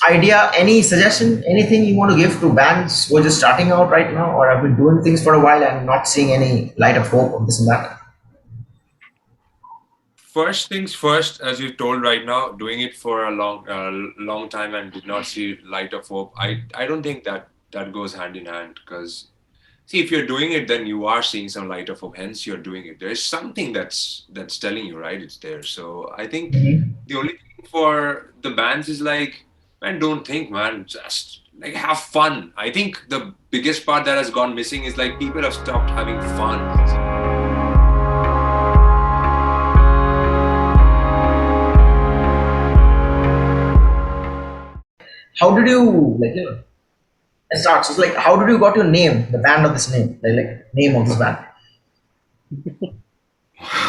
idea, any suggestion, anything you want to give to bands who are just starting out right now or have been doing things for a while and not seeing any light of hope of this and that? First things first, as you told right now, doing it for a long time and did not see light of hope. I don't think that goes hand in hand because see, if you're doing it, then you are seeing some light of hope. Hence, you're doing it. There's something that's telling you, right? It's there. So I think the only thing for the bands is like, man, don't think, man. Just like have fun. I think the biggest part that has gone missing is like people have stopped having fun. How did you like start? So it's like how did you got your name, the band of this name, like name of this band?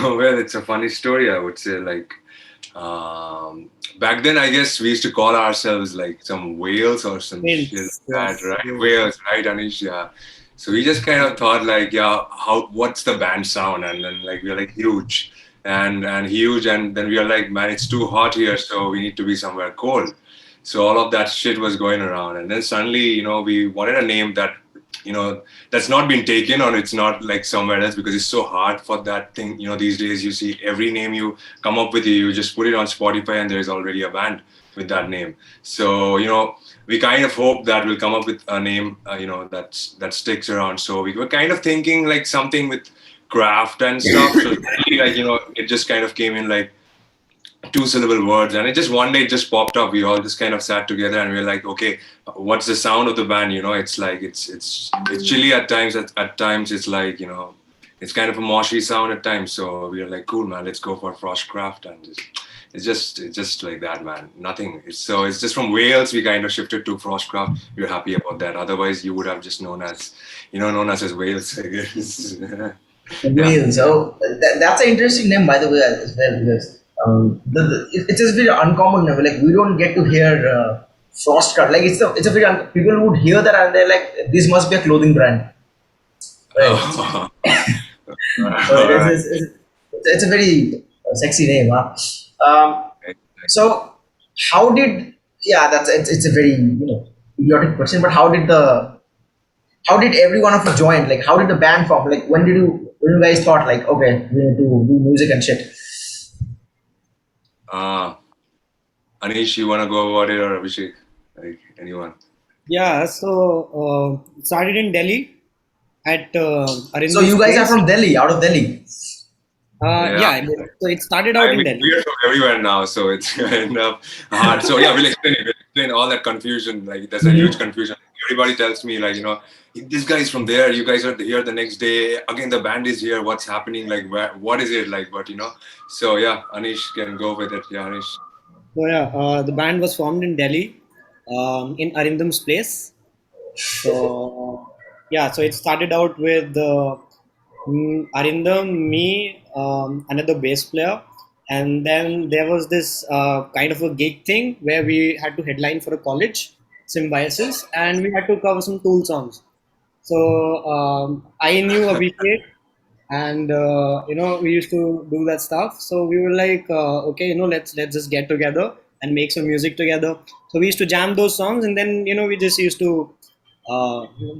Well, it's a funny story, I would say. Like, back then, I guess we used to call ourselves like some whales or some shit like Wales, that, yes. right? Whales, right, Anish? Yeah. So we just kind of thought like, yeah, what's the band sound? And then like we're like huge and huge, and then we are like, man, it's too hot here, so we need to be somewhere cold. So all of that shit was going around, and then suddenly, we wanted a name that that's not been taken or it's not like somewhere else because it's so hard for that thing. These days you see every name you come up with, you just put it on Spotify and there's already a band with that name. So we kind of hope that we'll come up with a name that sticks around. So we were kind of thinking like something with craft and stuff. So like it just kind of came in like two-syllable words, and it just one day it just popped up. We all just kind of sat together and we were like, okay, what's the sound of the band? It's like it's chilly at times. At times it's like it's kind of a moshy sound at times. So we were like, cool, man, let's go for FrostCraft, and it's just like that, man. Nothing. It's just from Wales we kind of shifted to FrostCraft. We're happy about that. Otherwise, you would have just known us as Wales, I guess. Yeah. Wales. Oh, that's an interesting name, by the way, as well. Because it's a very uncommon name. Like we don't get to hear Frostcraft. Like it's a very people would hear that and they're like, this must be a clothing brand, right? Oh. So All right. it's a very sexy name, huh? Um, so how did yeah? It's a very idiotic question, but how did every one of you join? Like how did the band form? Like when you guys thought like okay we need to do music and shit? Uh, Anish, you want to go about it or Abhishek? Like anyone? Yeah, so started in Delhi at So Arindam's you guys are place. from Delhi, out of Delhi. Yeah. Yeah, so it started I out in mean, Delhi. we're from everywhere now, so it's kind of hard. So yeah, we'll explain all that confusion. Like there's a huge confusion. Everybody tells me like, this guy is from there. You guys are here the next day. Again, the band is here. What's happening? Like, what is it like? But so yeah, Anish can go with it. Yeah, Anish. So yeah, the band was formed in Delhi, in Arindam's place. So yeah, so it started out with Arindam, me, another bass player, and then there was this kind of a gig thing where we had to headline for a college, Symbiosis, and we had to cover some Tool songs. So I knew Abhishek, and we used to do that stuff. So we were like, okay, let's just get together and make some music together. So we used to jam those songs, and then we just used to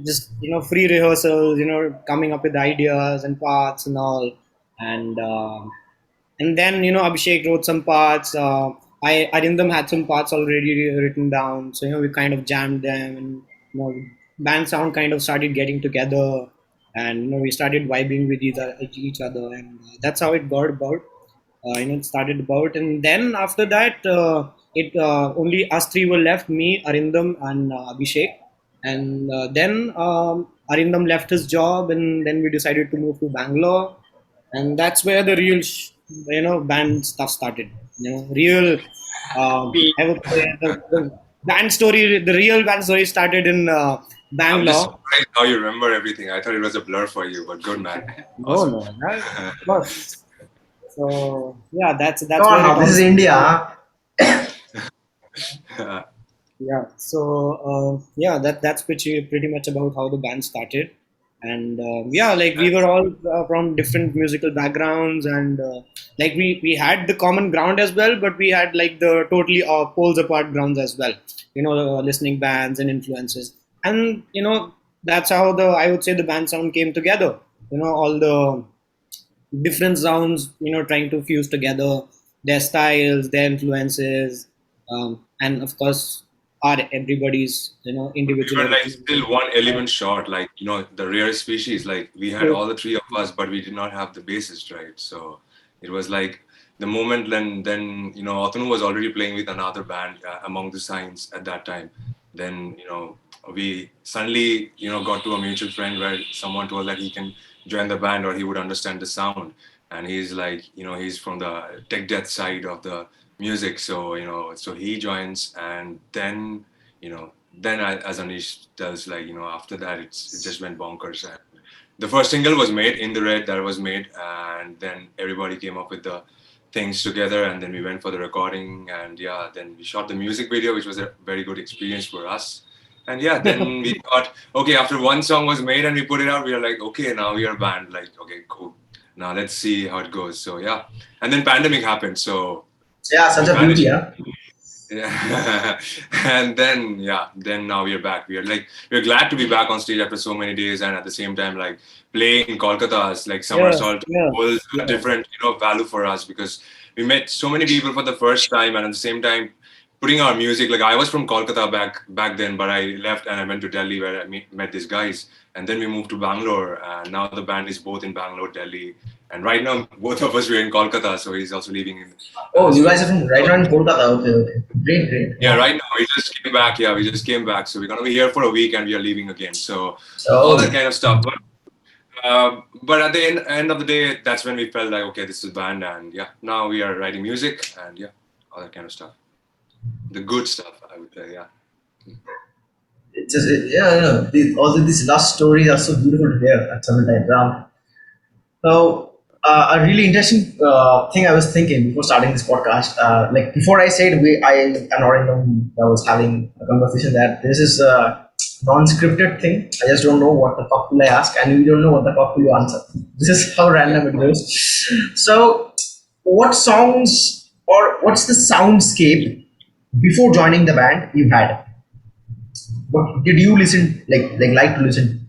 just free rehearsals, coming up with ideas and parts and all, and then Abhishek wrote some parts. I Arindam had some parts already written down, so we kind of jammed them, and band sound kind of started getting together, and we started vibing with each other, and that's how it got about. It started about, and then after that, it only us three were left: me, Arindam, and Abhishek. And then Arindam left his job, and then we decided to move to Bangalore, and that's where the real band stuff started. Real I would say the real band story started in I'm just Bangalore. surprised how you remember everything. I thought it was a blur for you, but good man. No, Awesome. no, that, of course. So yeah, Come that's on where it now, this all is started. India, huh? Yeah. So yeah, that's pretty much about how the band started, and yeah, like we were all from different musical backgrounds, and like we had the common ground as well, but we had like the totally poles apart grounds as well, listening bands and influences. And that's how the I would say the band sound came together. All the different sounds, trying to fuse together their styles, their influences, and of course our everybody's We were individual. like still one element short, like the rare species. Like we had all the three of us, but we did not have the bassist, right? So it was like the moment then Otanu was already playing with another band among the signs at that time. Then we suddenly got to a mutual friend where someone told that he can join the band or he would understand the sound, and he's like he's from the tech death side of the music, so so he joins, and then then as Anish tells, like after that it just went bonkers. And the first single was made in the red, that was made, and then everybody came up with the things together, and then we went for the recording, and yeah, then we shot the music video, which was a very good experience for us. And yeah, then we thought, okay, after one song was made and we put it out, we were like, okay, now we are a band. Like, okay, cool. Now let's see how it goes. So yeah, and then pandemic happened, so Yeah, such we a beauty, managed. huh? Yeah, and then yeah, then now we are back. We're glad to be back on stage after so many days, and at the same time, like playing in Kolkata is like summer Yeah, salt yeah, holds a yeah. different value for us, because we met so many people for the first time, and at the same time putting our music. Like I was from Kolkata back then, but I left and I went to Delhi where I met these guys, and then we moved to Bangalore, and now the band is both in Bangalore, Delhi, and right now both of us we're in Kolkata, so he's also living in Oh, you guys are so. from right now in Kolkata. Okay, okay. Great, great. Yeah, Yeah. right now we just came back. Yeah, we just came back. So we're gonna be here for a week and we are leaving again. So all that So, kind of stuff. But at the end of the day, that's when we felt like, okay, this is band, and yeah, now we are writing music, and yeah, all that kind of stuff. The good stuff, I would say. Yeah. it's just, yeah, all of these last stories are so beautiful to hear at some time. So, a really interesting thing I was thinking before starting this podcast, like before I said I and Orion I was having a conversation that this is a non-scripted thing. I just don't know what the fuck will I ask, and you don't know what the fuck will you answer. This is how Yeah. random it goes. So, what songs or what's the soundscape before joining the band you had? What did you listen like to listen?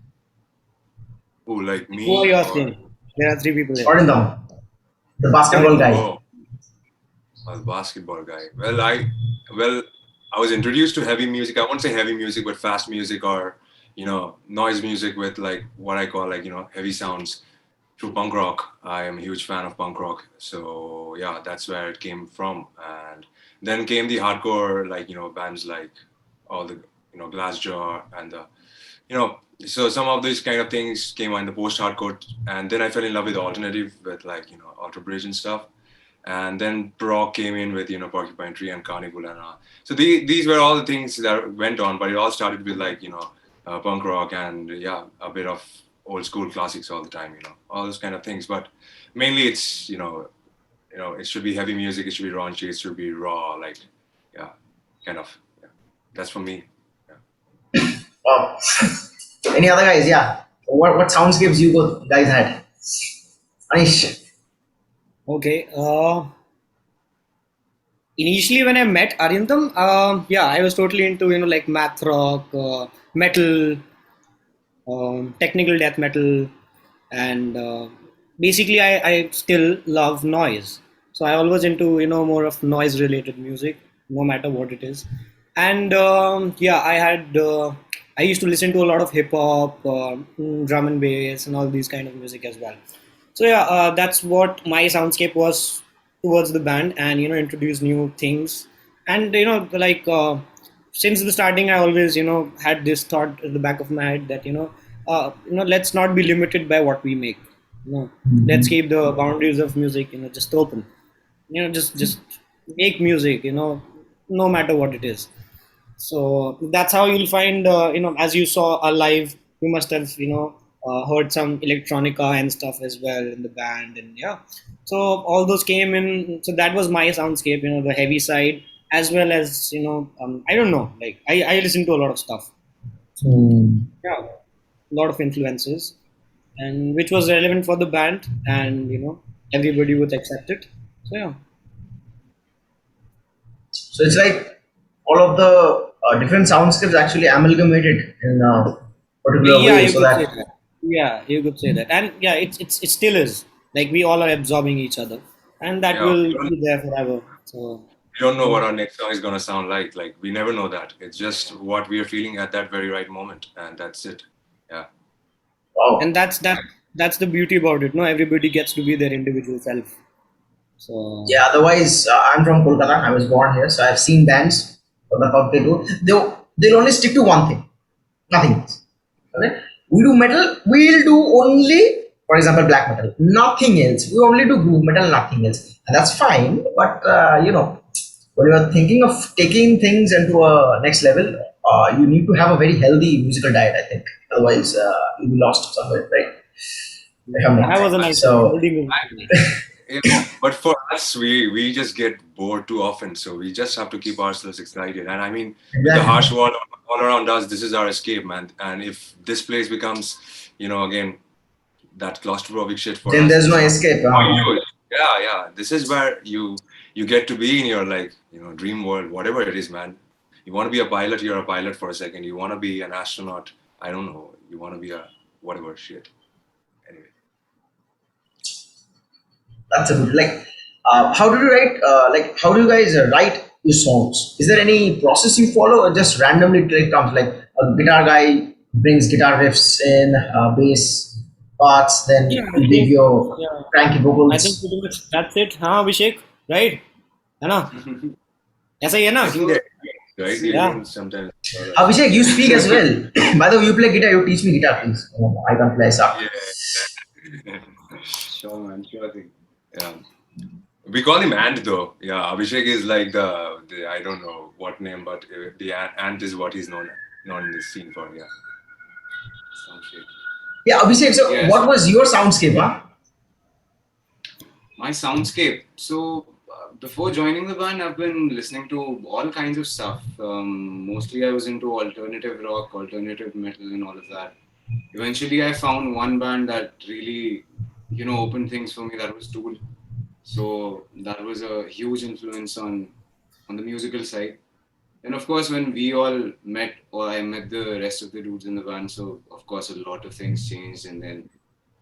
Who, like Who are me you or asking? There are three people here. Orion, the basketball Arindam. guy. oh, a basketball guy? Well, I was introduced to heavy music. I won't say heavy music, but fast music or noise music with like what I call like heavy sounds through punk rock. I am a huge fan of punk rock. So yeah, that's where it came from. And then came the hardcore, like, bands like all the, Glassjaw and the, so some of these kind of things came on the post-hardcore. And then I fell in love with alternative, with like, Alter Bridge and stuff. And then prog came in with, Porcupine Tree and Carnival and so these were all the things that went on, but it all started with like, punk rock and yeah, a bit of old school classics all the time, all those kind of things. But mainly it's, it should be heavy music, it should be raunchy, it should be raw, like, yeah, kind of. Yeah. That's for me. Yeah. Oh, any other guys? Yeah. What soundscapes you guys had? Anish. Okay. Initially, when I met Arindam, yeah, I was totally into like math rock, metal, technical death metal, and basically I still love noise. So I always into more of noise related music, no matter what it is. And yeah, I used to listen to a lot of hip hop, drum and bass, and all these kind of music as well. So yeah, that's what my soundscape was towards the band, and introduce new things. And like since the starting, I always had this thought at the back of my head that let's not be limited by what we make. Let's keep the boundaries of music just open. Just make music. No matter what it is. So that's how you'll find, as you saw a live, you must have, heard some electronica and stuff as well in the band, and yeah. So all those came in. So that was my soundscape, the heavy side, as well as, I don't know, like I listen to a lot of stuff. So Hmm. yeah, a lot of influences. and which was relevant for the band, and everybody would accept it. So yeah. So it's like all of the different soundscapes actually amalgamated in a particular Yeah, way, you so could say that that. Yeah, you could say that. And yeah, it still is. Like we all are absorbing each other. And that Yeah, will be there forever. So we don't know yeah. what our next song is gonna sound like. Like we never know that. It's just what we are feeling at that very right moment, and that's it. Yeah. And wow. that's the beauty about it. No, everybody gets to be their individual self. So Yeah, otherwise, I'm from Kolkata. I was born here, so I've seen bands. What they do, they'll only stick to one thing, nothing else. Okay? We do metal. We'll do only, for example, black metal. Nothing else. We only do groove metal, nothing else, and that's fine. But when you are thinking of taking things into a next level, you need to have a very healthy musical diet. I think, otherwise, you'll be lost somewhere, right? If I'm not that was wrong. a nice one. So Healthy music. Yeah, but for us, we just get bored too often, so we just have to keep ourselves excited. And I mean, with the exactly. harsh world all around us, this is our escape, man. And if this place becomes, again, that claustrophobic shit for Then us, there's no it's not escape. for you. Yeah, yeah. This is where you get to be in your like, dream world, whatever it is, man. You want to be a pilot, you're a pilot for a second. You want to be an astronaut, I don't know. You want to be a whatever shit. Anyway. That's a good how do you write? How do you guys write your songs? Is there any process you follow, or just randomly it comes like a guitar guy brings guitar riffs in, bass parts, Yeah, then I you give think your yeah. cranky I think vocals. pretty much that's it. Huh, Abhishek? Right? है ना? ऐसा ही है ना? I think that right? The Yeah. aliens sometimes call us. Abhishek, you Yeah. speak as well. By the way, you play guitar. You teach me guitar, please. Oh, I can't play. I suck. Yeah. Sure, man. Sure thing. Yeah. We call him Ant though. Yeah. Abhishek is like the I don't know what name, but the Ant is what he's known in this scene for. Yeah. Some shit. Yeah, Abhishek. So, Yes. what was your soundscape? Huh? My soundscape. So before joining the band, I've been listening to all kinds of stuff. Mostly, I was into alternative rock, alternative metal, and all of that. Eventually, I found one band that really, opened things for me. That was Tool. So that was a huge influence on the musical side. And of course, when we all met, or I met the rest of the dudes in the band, so of course, a lot of things changed, and then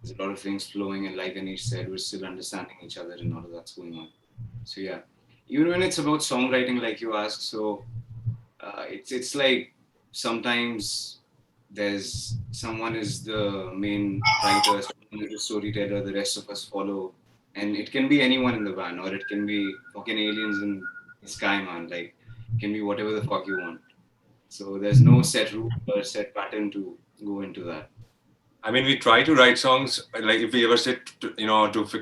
there's a lot of things flowing. And like Anish said, we're still understanding each other, and all of that's going on. So yeah, even when it's about songwriting, like you asked, so it's like sometimes there's someone is the main writer, someone is the storyteller, the rest of us follow, and it can be anyone in the band, or it can be fucking aliens in the sky, man. Like, it can be whatever the fuck you want. So there's no set rule or set pattern to go into that. I mean, we try to write songs like if we ever sit, to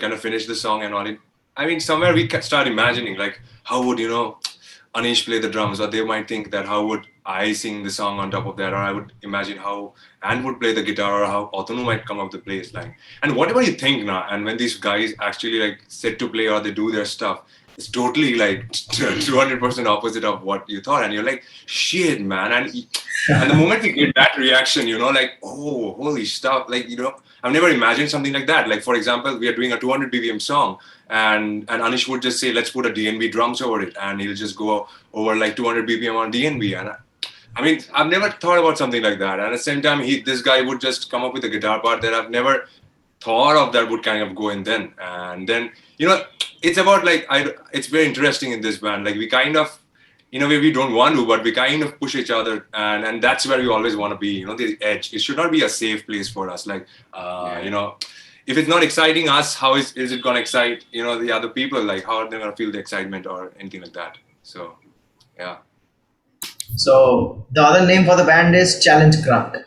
kind of finish the song and all it. I mean, somewhere we start imagining like how would Anish play the drums, or they might think that how would I sing the song on top of that, or I would imagine how Ant would play the guitar, or how Otonu might come up the bass line, and whatever you think now. And when these guys actually like sit to play or they do their stuff, it's totally like 200% opposite of what you thought, and you're like, shit, man, and the moment we get that reaction, like, oh, holy stuff, like, I've never imagined something like that. Like, for example, we are doing a 200 BPM song, and Anish would just say, let's put a DNB drums over it, and he'll just go over like 200 BPM on DNB. And I mean, I've never thought about something like that. And at the same time, this guy would just come up with a guitar part that I've never thought of that would kind of go in then. And then, it's about like, it's very interesting in this band. Like, we kind of, in a way we don't want to, but we kind of push each other, and that's where we always want to be, the edge. It should not be a safe place for us. Like, if it's not exciting us, how is it going to excite, the other people? Like, how are they going to feel the excitement or anything like that? So, yeah. So, the other name for the band is Challenge Craft.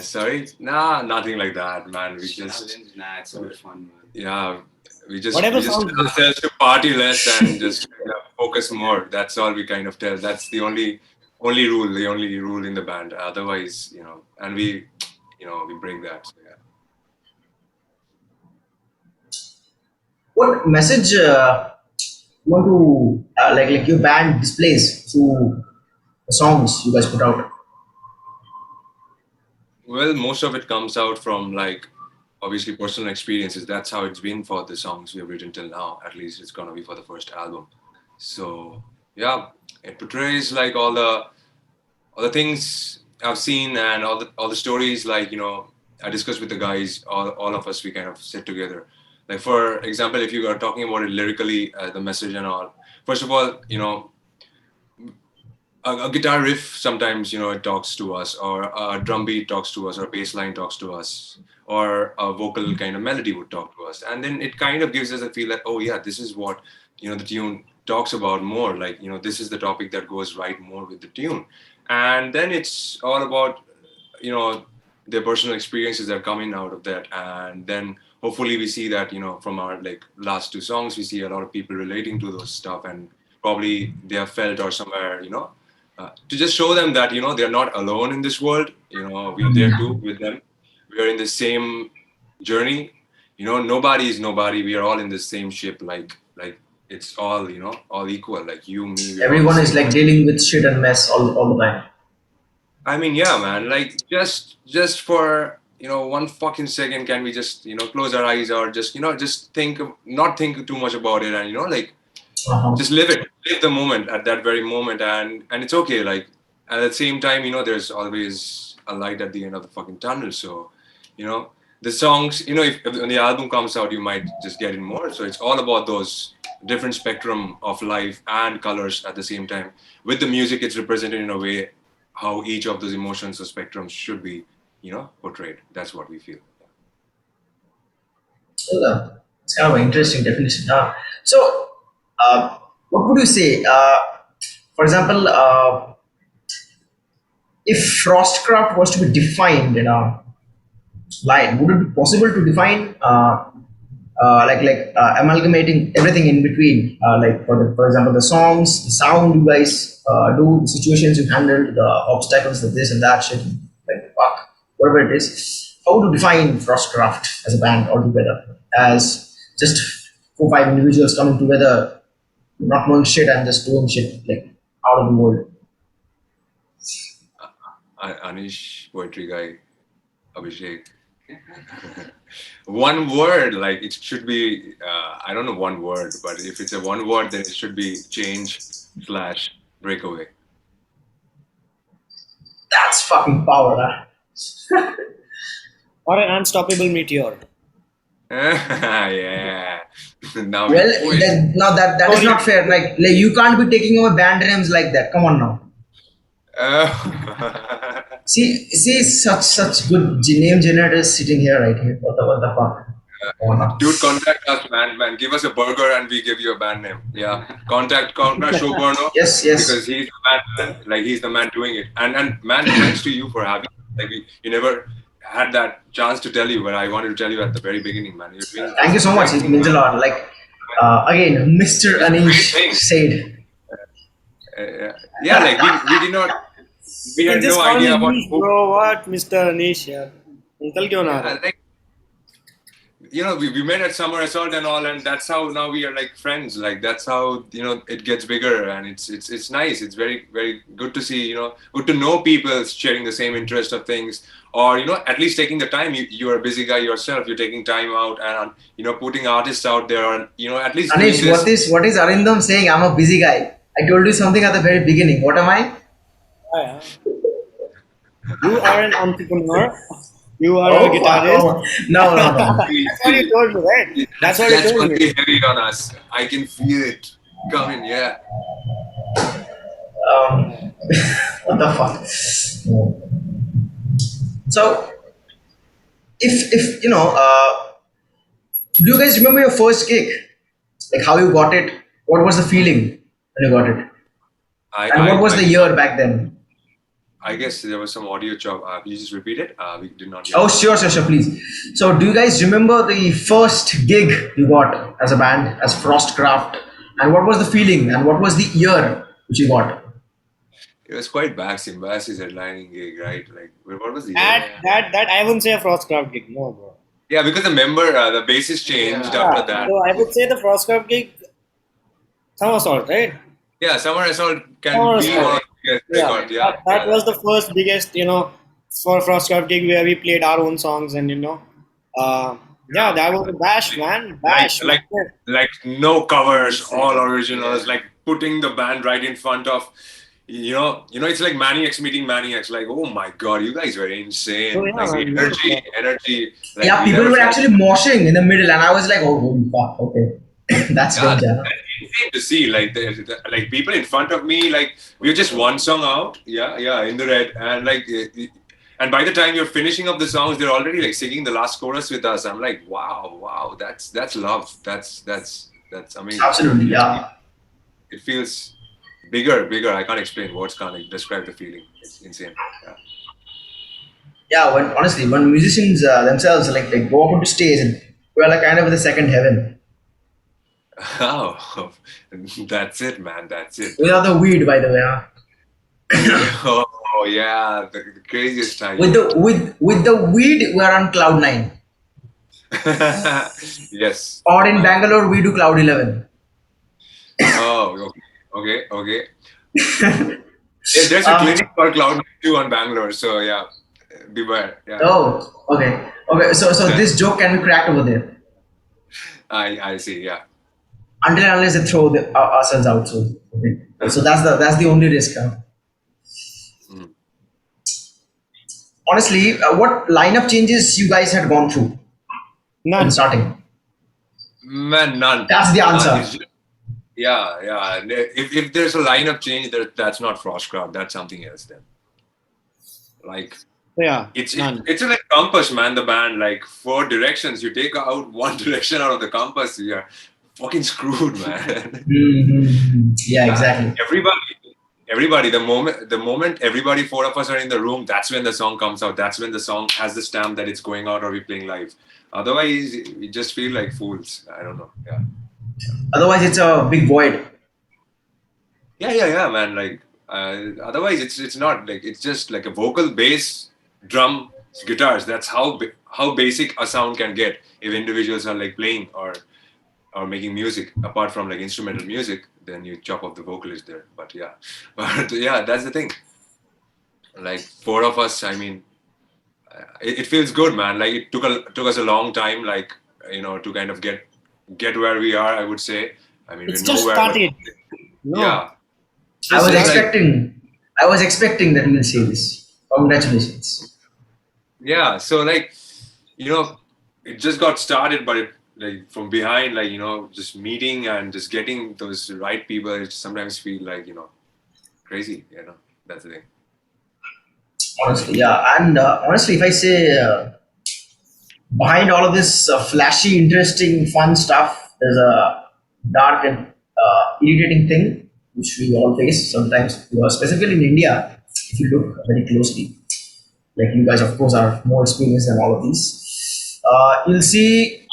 Sorry? Nah, nothing like that, man. We just, Challenge, nah, it's so fun, man. yeah, Whatever we just sounds tell good. ourselves to party less and just focus more. That's all we kind of tell. That's the only rule in the band. Otherwise, and we break that. So, yeah. What message you want to like your band displays through the songs you guys put out? Well, most of it comes out from like obviously personal experiences. That's how it's been for the songs we have written till now. At least it's gonna be for the first album. So yeah, it portrays like all the things I've seen and all the stories like I discussed with the guys. All of us we kind of sit together. Like for example, if you are talking about it lyrically, the message and all. First of all, a guitar riff sometimes it talks to us, or a drum beat talks to us, or a bass line talks to us, or a vocal kind of melody would talk to us, and then it kind of gives us a feel that, oh yeah, this is what the tune talks about more, like this is the topic that goes right more with the tune. And then it's all about you know their personal experiences that are coming out of that. And then hopefully we see that from our like last two songs, we see a lot of people relating to those stuff, and probably they have felt or somewhere to just show them that they're not alone in this world. We are there too with them. We are in the same journey. Nobody is nobody. We are all in the same ship. Like it's all all equal. Like you, me, we are all the Everyone is same. like dealing with shit and mess all the time. I mean, yeah, man. Like just for one fucking second, can we just close our eyes, or just think, not think too much about it, and like Uh-huh. just live the moment at that very moment, and it's okay. Like at the same time, there's always a light at the end of the fucking tunnel. So the songs, if when the album comes out, you might just get in more. So it's all about those different spectrum of life and colors at the same time. With the music, it's represented in a way how each of those emotions or spectrums should be portrayed. That's what we feel. So, it's kind of an interesting definition. So, what would you say? For example, if Frostcraft was to be defined in a line, would it be possible to define amalgamating everything in between, like for example the songs, the sound you guys do, the situations you handle, the obstacles, the this and that shit, like fuck, whatever it is. How to define Frostcraft as a band altogether, as just 4 5 individuals coming together, not knowing shit and just doing shit like out of the world. Anish, poetry guy, Abhishek. One word, like it should be, I don't know one word, but if it's a one word, then it should be change slash breakaway. That's fucking power, huh? Or an unstoppable meteor. Yeah. Now we Well, poet. then, now that is Sorry. not fair. Like you can't be taking over band names like that. Come on now. See, such good name generators sitting here, right here. What the fuck? Come on now. Dude, contact us, man. Give us a burger and we give you a band name. Yeah. Contact Showburno, Yes, because yes. he's the man. Like he's the man doing it. And man, thanks to you for having. Like you never had that chance to tell you, but I wanted to tell you at the very beginning, man. You're doing Thank you this so much. great It thing, means a man. lot. Like again, Mr. It's a great Anish thing. said. Yeah, like we did not, we You can had just no call me idea about Nish, bro. What, Mr. Nish? Yeah. Uncle क्यों ना रहा? like we met at summer assault and all, and that's how now we are like friends. Like that's how it gets bigger, and it's nice. It's very very good to see, good to know people sharing the same interest of things, or at least taking the time. You're a busy guy yourself. You're taking time out and putting artists out there, and at least doing Anish, this. what is Arindam saying? I'm a busy guy. I told you something at the very beginning. What am I? Yeah. You are an entrepreneur. You are a Oh fuck! guitarist. Oh no no no. That's what you told me, right? That's what you That's told gonna me. be heavy on us. I can feel it coming. Yeah. Um, what the fuck? So if do you guys remember your first gig? Like how you got it? What was the feeling when you got it? I And what I was I the did not. year back then? I guess there was some audio chop. Can you just repeat it? We did not get Oh, it. sure, please. So, do you guys remember the first gig you got as a band, as Frostcraft? And what was the feeling? And what was the year which you got? It was quite Baxi. Baxi's headlining gig, right? Like, what was the year? That I wouldn't say a FrostCraft gig, no, bro. Yeah, because the bassist changed Yeah. after Yeah, that. so I would say the FrostCraft gig, Summer Assault, right? Yeah, Summer Assault can Summer be one Assault. of the biggest Yeah, record. Yeah, that yeah. was the first biggest, for FrostCraft gig where we played our own songs and yeah, that was a bash, man, like bash. like like no covers, all originals, like putting the band right in front of it's like Maniacs meeting Maniacs. Like, oh my god, you guys were So insane. yeah, Like the man, energy, like Yeah, we people never were felt. actually moshing in the middle, and I was like, oh, holy fuck, okay, that's Yeah, danger. that's insane to see. Like like people in front of me, like we were just one song out. Yeah, yeah, in the red, and like. And by the time you're finishing up the songs, they're already like singing the last chorus with us. I'm like, wow, that's love. That's amazing. Absolutely, yeah. It feels bigger. I can't explain words. Can't like, describe the feeling. It's insane. Yeah. Yeah, when honestly, when musicians themselves like go up onto stage, and we're like kind of the second heaven. Oh, that's it, man. That's it. Without the weed, by the way, huh? Oh yeah, the craziest time. With the weed, we're on cloud nine. Yes. Or in Bangalore, we do cloud 11. Oh, okay. There's a Uh, clinic for Cloud 2 on Bangalore, so yeah, beware. Yeah, okay. So this joke can be cracked over there I see. Yeah. until and unless they throw ourselves out. So okay. So that's the only risk. Huh? Mm. Honestly, what lineup changes you guys had gone through in none. starting? Man, none. That's the None. answer. It's just, yeah. If there's a lineup change, that's not FrostCraft. That's something else. Then, like, So yeah, it's none. it's like compass, man. The band, like four directions. You take out one direction out of the compass, you're fucking screwed, man. Yeah, Yeah, exactly. everybody. The moment everybody, four of us are in the room, that's when the song comes out. That's when the song has the stamp that it's going out or we're playing live. Otherwise, we just feel like fools. I don't know. Yeah. Otherwise, it's a big void. Yeah, man. Like, otherwise, it's not like it's just like a vocal, bass, drum, guitars. That's how basic a sound can get if individuals are like playing or making music. Apart from like instrumental music, then you chop off the vocalist there. But yeah, but yeah, that's the thing. Like four of us. I mean, it feels good, man. Like it took us a long time, like to kind of get where we are. I would say. I mean, we're It's just nowhere, but started. No, yeah. I it's was It's just like expecting, I was expecting that you will say this. Congratulations. yeah. So like you know, it just got started, but it like from behind, like just meeting and just getting those right people. It sometimes feel like crazy. That's the thing. Honestly, yeah. And honestly, if I say behind all of this flashy, interesting, fun stuff, there's a dark and irritating thing which we all face sometimes, specifically in India, if you look very closely. Like you guys, of course, are more experienced than all of these. You'll see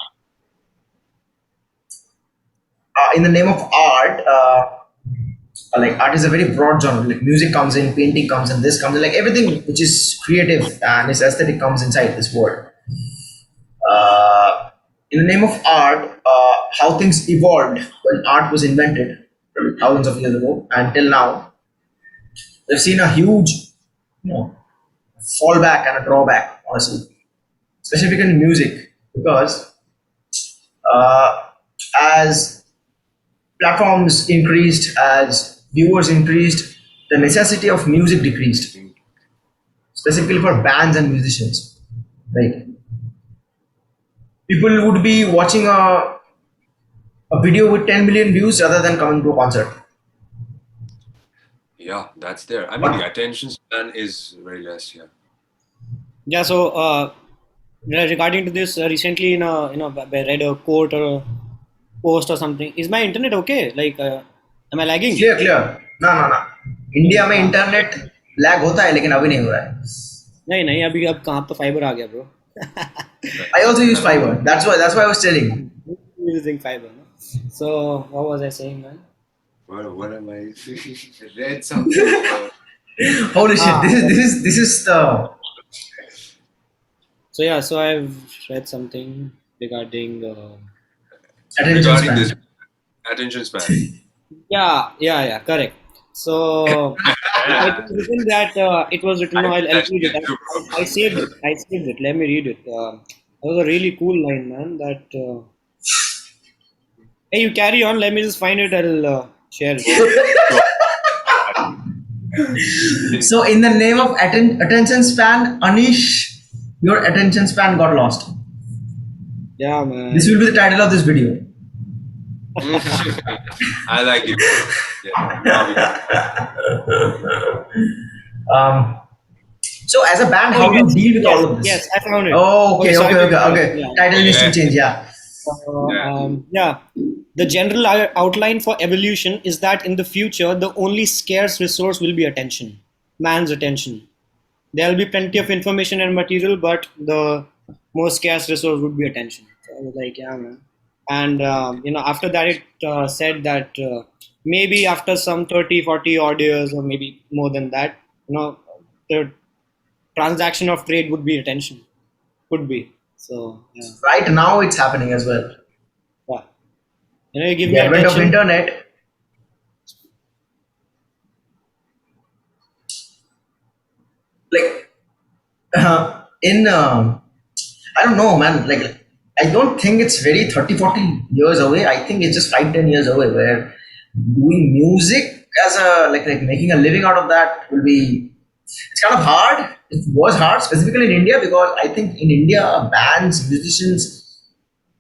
in the name of art, like art is a very broad genre. Like music comes in, painting comes in, this comes in, like everything which is creative and is aesthetic comes inside this world. In the name of art, how things evolved when art was invented thousands of years ago until now, we've seen a huge, you know, fallback and a drawback, honestly, specifically in music, because uh, as platforms increased, as viewers increased, the necessity of music decreased, specifically for bands and musicians. Right? People would be watching a video with 10 million views rather than coming to a concert. Yeah, that's there. I mean, the But attention span is very less. Yeah. yeah. So regarding to this, recently I read a quote or a post or something. Is my internet okay? Like, am I lagging? clear ना ना ना India में हाँ internet lag होता है लेकिन अभी नहीं हो रहा है. नहीं नहीं अभी अब कहाँ तो फाइबर आ गया bro. I also use fiber. That's why I was telling. Using fiber. No? So what was I saying, man? What am I? Read something. Holy shit! Ah, This is the so yeah, so I've read something regarding attention Regarding this span. attention span. yeah, correct. So It was written that it was written. No, I'll That's read it. true, I saved it. I saved it. Let me read it. That was a really cool line, man. That hey, you carry on. Let me just find it. I'll share it. bro. So, in the name of attention span, Anish, your attention span got lost. Yeah, This man. will be the title of this video. I like it. Yeah. Now we can. Um, so, as a band, Oh how do you yes, deal with all yes, of yes. this? I found it. Oh, Okay, okay, sorry okay, to okay, interrupt. okay. Yeah. Title needs to Yeah. change, yeah. Yeah. Yeah. The general outline for evolution is that in the future, the only scarce resource will be attention, man's attention. There will be plenty of information and material, but the most scarce resource would be attention. So I was like, yeah, man. And, after that, it said that maybe after some 30, 40 odd years, or maybe more than that, the transaction of trade would be attention. Could be. So, yeah. Right now, it's happening as well. Yeah. You give The me advent of attention. internet, like in I don't know, man. Like, I don't think it's very 30, 40 years away. I think it's just 5, 10 years away where doing music as a like making a living out of that will be. It's kind of hard. It was hard, specifically in India, because I think in India, bands, musicians,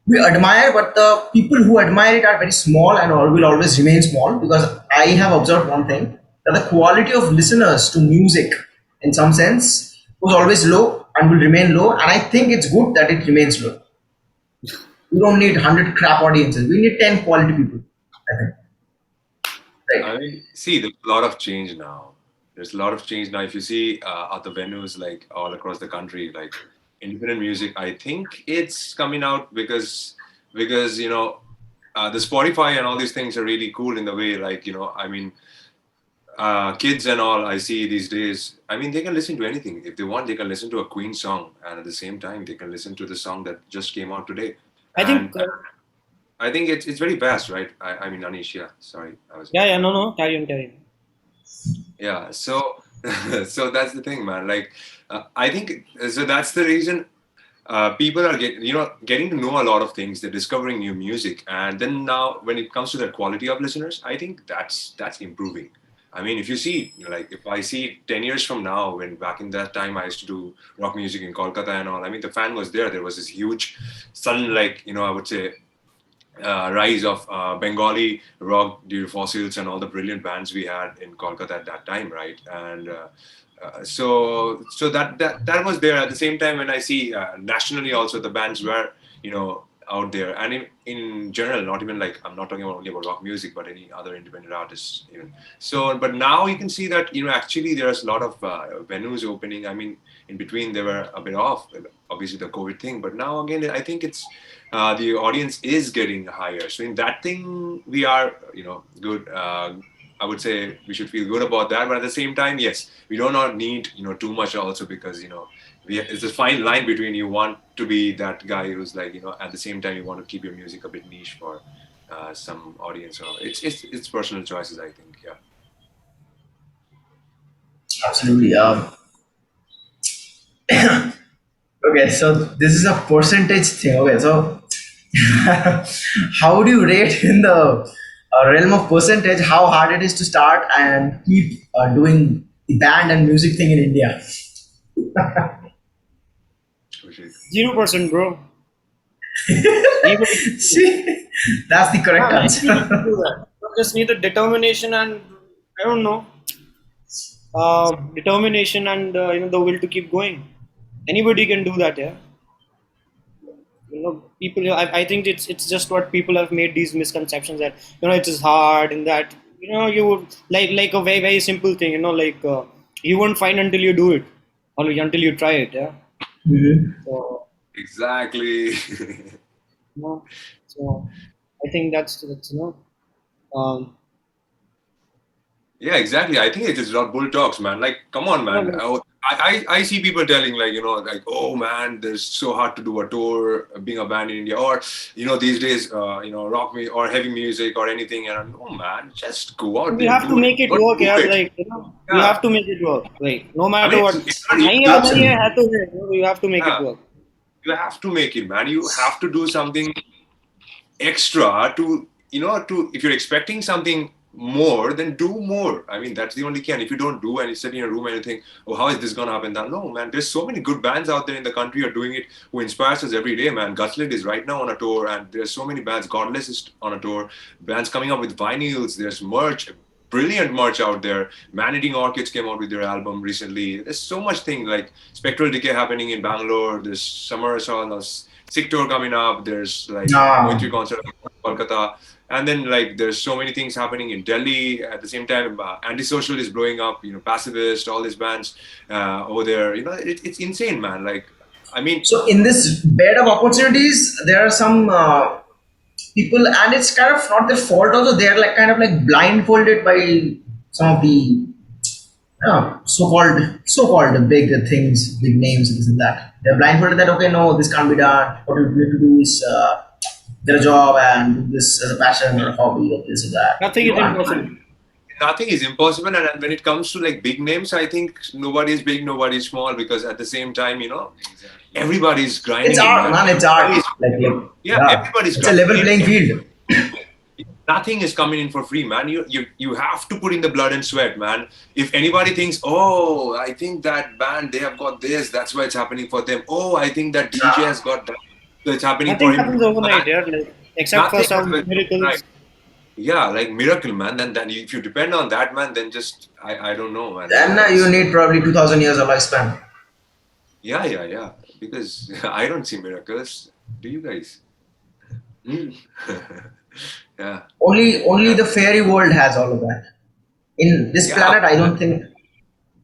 we admire, but the people who admire it are very small and will always remain small. Because I have observed one thing, that the quality of listeners to music, in some sense, was always low and will remain low. And I think it's good that it remains low. We don't need 100 crap audiences. We need 10 quality people. I think. I Right. mean, see, there's a lot of change now. There's a lot of change now. If you see other venues like all across the country, like independent music, I think it's coming out because the Spotify and all these things are really cool in the way, like I mean, kids and all I see these days. I mean, they can listen to anything if they want. They can listen to a Queen song, and at the same time, they can listen to the song that just came out today. I think, And I think it's very vast, right? I mean, Anish, yeah, sorry, I was yeah, no, no, carry on, carry on. yeah. So so that's the thing, man. Like I think so. That's the reason people are getting to know a lot of things. They're discovering new music, and then now when it comes to the quality of listeners, I think that's improving. I mean, if you see, like, if I see 10 years from now, when back in that time I used to do rock music in Kolkata and all, I mean, the fan was there. There was this huge, sudden, like, I would say, rise of Bengali rock due to Fossils and all the brilliant bands we had in Kolkata at that time, right? And so that was there. At the same time, when I see nationally also the bands were out there, and in general, not even like, I'm not talking about only about rock music, but any other independent artists even. So, but now you can see that actually there's a lot of venues opening. I mean, in between they were a bit off, obviously the COVID thing, but now again I think it's the audience is getting higher. So in that thing, we are, good. I would say we should feel good about that. But at the same time, yes, we do not need, too much also, because, it's a fine line between you want to be that guy who's like, at the same time you want to keep your music a bit niche for some audience. Or it's personal choices, I think. Yeah. Absolutely. Okay, so this is a percentage thing. Okay, so how do you rate in the realm of percentage how hard it is to start and keep doing the band and music thing in India? 0%, bro. Even if you, See, that's the correct yeah, anybody can answer. do that. You just need the determination and, I don't know, determination and the will to keep going. Anybody can do that, yeah. People. I think it's just what people have made these misconceptions that it is hard and that you would like a very very simple thing. Like you won't find until you do it, or until you try it. Yeah. Mhm. So Exactly. you know, so I think that's um, Yeah, exactly. I think it is not bull talks, man. Like, come on, man. no, I see people telling like, like, oh man, there's so hard to do a tour being a band in India, or these days rock music or heavy music or anything, and I'm, oh man, just go out We there, have to do it, make it don't work, do yeah. it. Like we Yeah, have to make it work. Like no I matter mean what, it's not नहीं है तो नहीं है, impossible. है तो है. You have to make it Yeah, work. you have to make it, man. You have to do something extra to to if you're expecting something more, then do more. I mean, that's the only key. And if you don't do and you sit in a room and you think, oh, how is this gonna happen? That no, man, there's so many good bands out there in the country who are doing it, who inspires us every day, man. Gutlet is right now on a tour, and there's so many bands. Godless is on a tour, bands coming up with vinyls, there's merch, brilliant merch out there. Man Eating Orchids came out with their album recently. There's so much thing like Spectral Decay happening in Bangalore. There's Summer Song, Sick Tour coming up. There's like Ah. Poetry concert in Kolkata. And then like there's so many things happening in Delhi at the same time. Antisocial is blowing up. Pacifist, all these bands over there. It's insane, man. Like, I mean, So in this bed of opportunities, there are some people, and it's kind of not their fault. Also, they are like kind of like blindfolded by some of the so-called big things, big names, this and that. They're blindfolded that okay, no, this can't be done. What you need to do is get a job and do this as a passion or a hobby or this or that. Nothing You is can't. impossible. nothing is impossible. And when it comes to like big names, I think nobody is big, nobody is small, because at the same time, Exactly. everybody's It's grinding it, art, man. man. It's art. Everybody's, yeah, Yeah, everybody's it's a grinding level playing it. field. Nothing is coming in for free, man. You have to put in the blood and sweat, man. If anybody thinks, oh, I think that band, they have got this, that's why it's happening for them. Oh, I think that DJ has got that, so it's happening for Nothing him. happens Man, overnight, yeah. Like, except for nothing some happens overnight. miracles. Yeah, like miracle, man. Then if you depend on that, man, then just I don't know, man. Then you It's need probably 2,000 years of lifespan. yeah. Because I don't see miracles. Do you guys? Hmm. Yeah. Only the fairy world has all of that. In this Yeah, planet, I don't think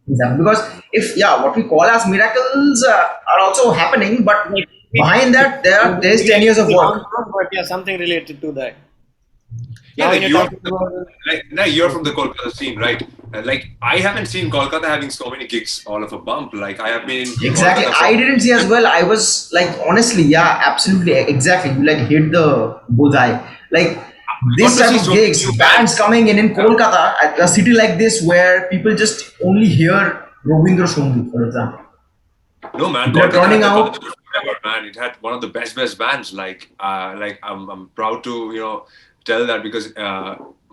that, because if what we call as miracles are also happening, but Like behind that there's 10 years of work. but yeah, something related to that. yeah, Now when like you're you're talking about like now you're from the Kolkata scene, right? Like I haven't seen Kolkata having so many gigs all of a bump. Like I have been in Exactly, Kolkata I for didn't see as well. I was like, honestly, yeah, absolutely, exactly, you like hit the bullseye. Like I got this to type see of so many gigs, new bands bands. coming in Yeah. Kolkata, a city like this where people just only hear Robindra Sangeet, for example. No, man, People are Kolkata turning had the out. culture forever, man. It had one of the best bands. Like I'm proud to tell that, because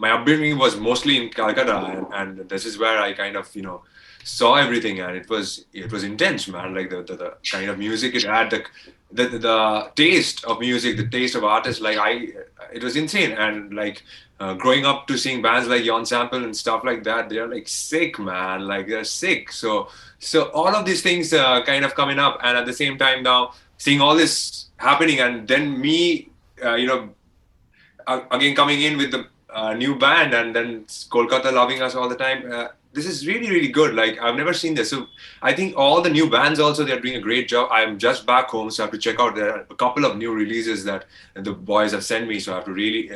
my upbringing was mostly in Calcutta, and this is where I kind of saw everything, and it was intense, man. Like the kind of music it had, the taste of music, the taste of artists. Like it was insane, and like. Growing up to seeing bands like Yon Sample and stuff like that, they're like sick, man. Like they're sick. So all of these things kind of coming up, and at the same time now seeing all this happening, and then me, again coming in with the new band, and then Kolkata loving us all the time. This is really, really good. Like I've never seen this. So I think all the new bands also, they're doing a great job. I'm just back home, so I have to check out. There are a couple of new releases that the boys have sent me, so I have to really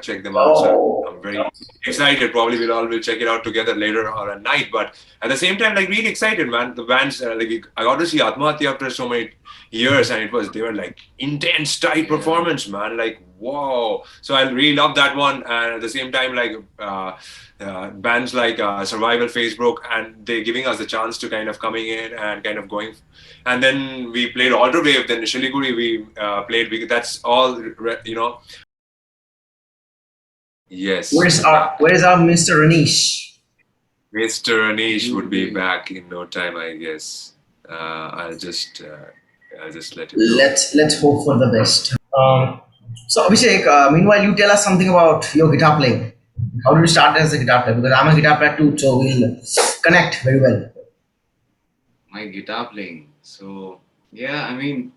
check them out. So Oh, I'm very excited. Probably we'll check it out together later or at night. But at the same time, like really excited, man. The bands like I got to see Atmahatya after so many years, and they were like intense, tight Yeah. performance, man. Like whoa. So I really love that one, and at the same time, like. Bands like Survival Phase broke, and they're giving us the chance to kind of coming in and kind of going. And then we played Alter Wave, then Shiliguri we played. That's all, Yes. where's our Mr. Anish? Mr. Anish would be Absolutely. back in no time, I guess. I'll just let him know. Let's hope for the best. So Abhishek, meanwhile, you tell us something about your guitar playing. How did you start as a guitar player? Because I'm a guitar player too, so we'll connect very well. My guitar playing. So yeah, I mean,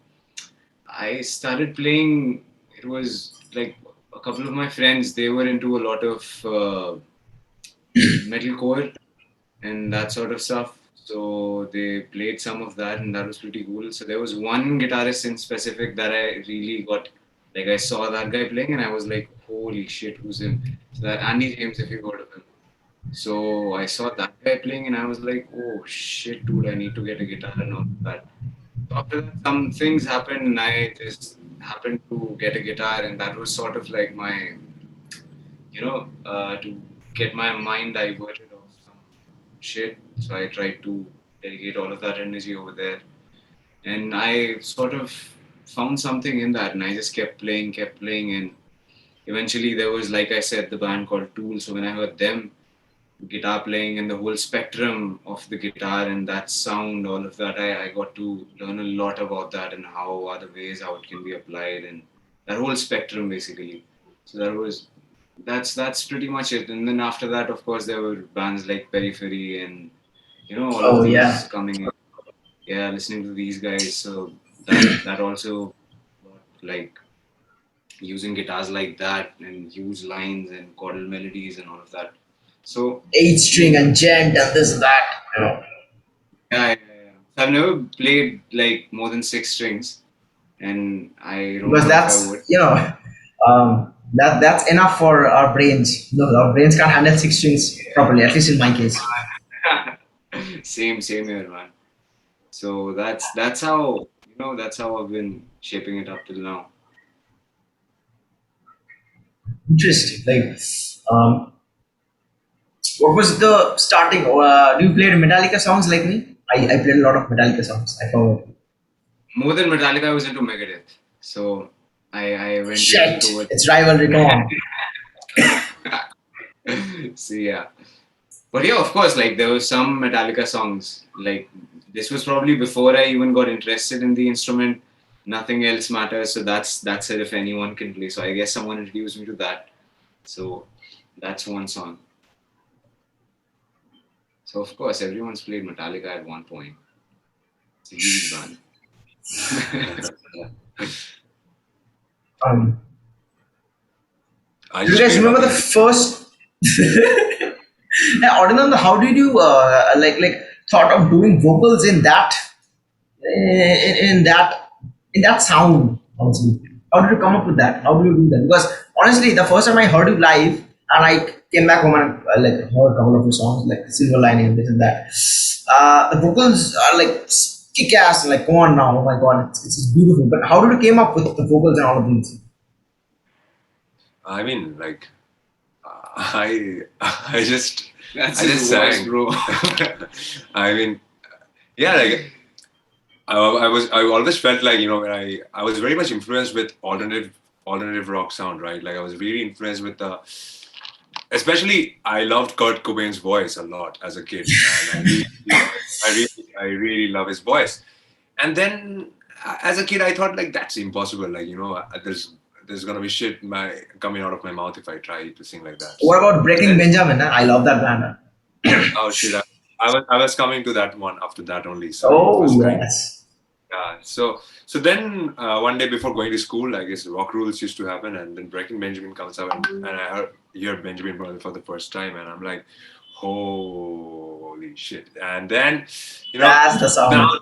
I started playing. It was like a couple of my friends. They were into a lot of metalcore and that sort of stuff. So they played some of that, and that was pretty cool. So there was one guitarist in specific that I really got, like I saw that guy playing, and I was like, "Holy shit, who's him?" So that Andy James, if you've heard of him. So I saw that guy playing, and I was like, "Oh shit, dude! I need to get a guitar and all that." So after that, some things happened, and I just happened to get a guitar, and that was sort of like my, to get my mind diverted off some shit. So I tried to dedicate all of that energy over there, and I sort of found something in that, and I just kept playing, and eventually there was, like I said, the band called Tool. So when I heard them guitar playing and the whole spectrum of the guitar and that sound, all of that, I got to learn a lot about that and how other ways how it can be applied and that whole spectrum basically. So that's pretty much it. And then after that, of course, there were bands like Periphery and all of Oh these yeah. coming in. Yeah, listening to these guys. So that also like using guitars like that and huge lines and chordal melodies and all of that. So Eight string and gent and this and that. You know. yeah. So I've never played like more than six strings, and I don't Because know if I that's would. that's enough for our brains. No, our brains can't handle six strings properly. At least in my case. Same here, man. So that's how that's how I've been shaping it up till now. Interesting. Like, what was the starting? Do you play Metallica songs like me? I played a lot of Metallica songs. I found More than Metallica, I was into Megadeth. So I went a little shit. towards. It's rivalry. Come on. So yeah, but yeah, of course, like there were some Metallica songs. Like this was probably before I even got interested in the instrument. Nothing else matters. So that's it. If anyone can play, so I guess someone introduced me to that. So that's one song. So of course, everyone's played Metallica at one point. It's a huge band. Um, I do you just guys played remember the nothing. first? I don't know. How did you like thought of doing vocals in that in that in that sound? Honestly, how did you come up with that? How do you do that? Because honestly, the first time I heard you live and I came back home and like heard a couple of your songs like Silver Lining and this and that, the vocals are like kick ass. Like come on now, oh my god, it's beautiful. But how did you came up with the vocals and all of these? I mean, like, I I just That's I his just voice, sang. bro. I mean, yeah, like I always felt like when I was very much influenced with alternative rock sound, right? Like I was really influenced with the, especially I loved Kurt Cobain's voice a lot as a kid, and I really love his voice. And then as a kid, I thought like that's impossible. Like there's gonna be shit coming out of my mouth if I try to sing like that. What So about Breaking then, Benjamin? Huh? I love that band. Huh? oh shit, I was coming to that one after that only. So it Oh was kind of. yes. So then one day before going to school, I guess rock rules used to happen, and then Breaking Benjamin comes up, and hear Benjamin for the first time, and I'm like, holy shit! And then, you know, That's the now sound.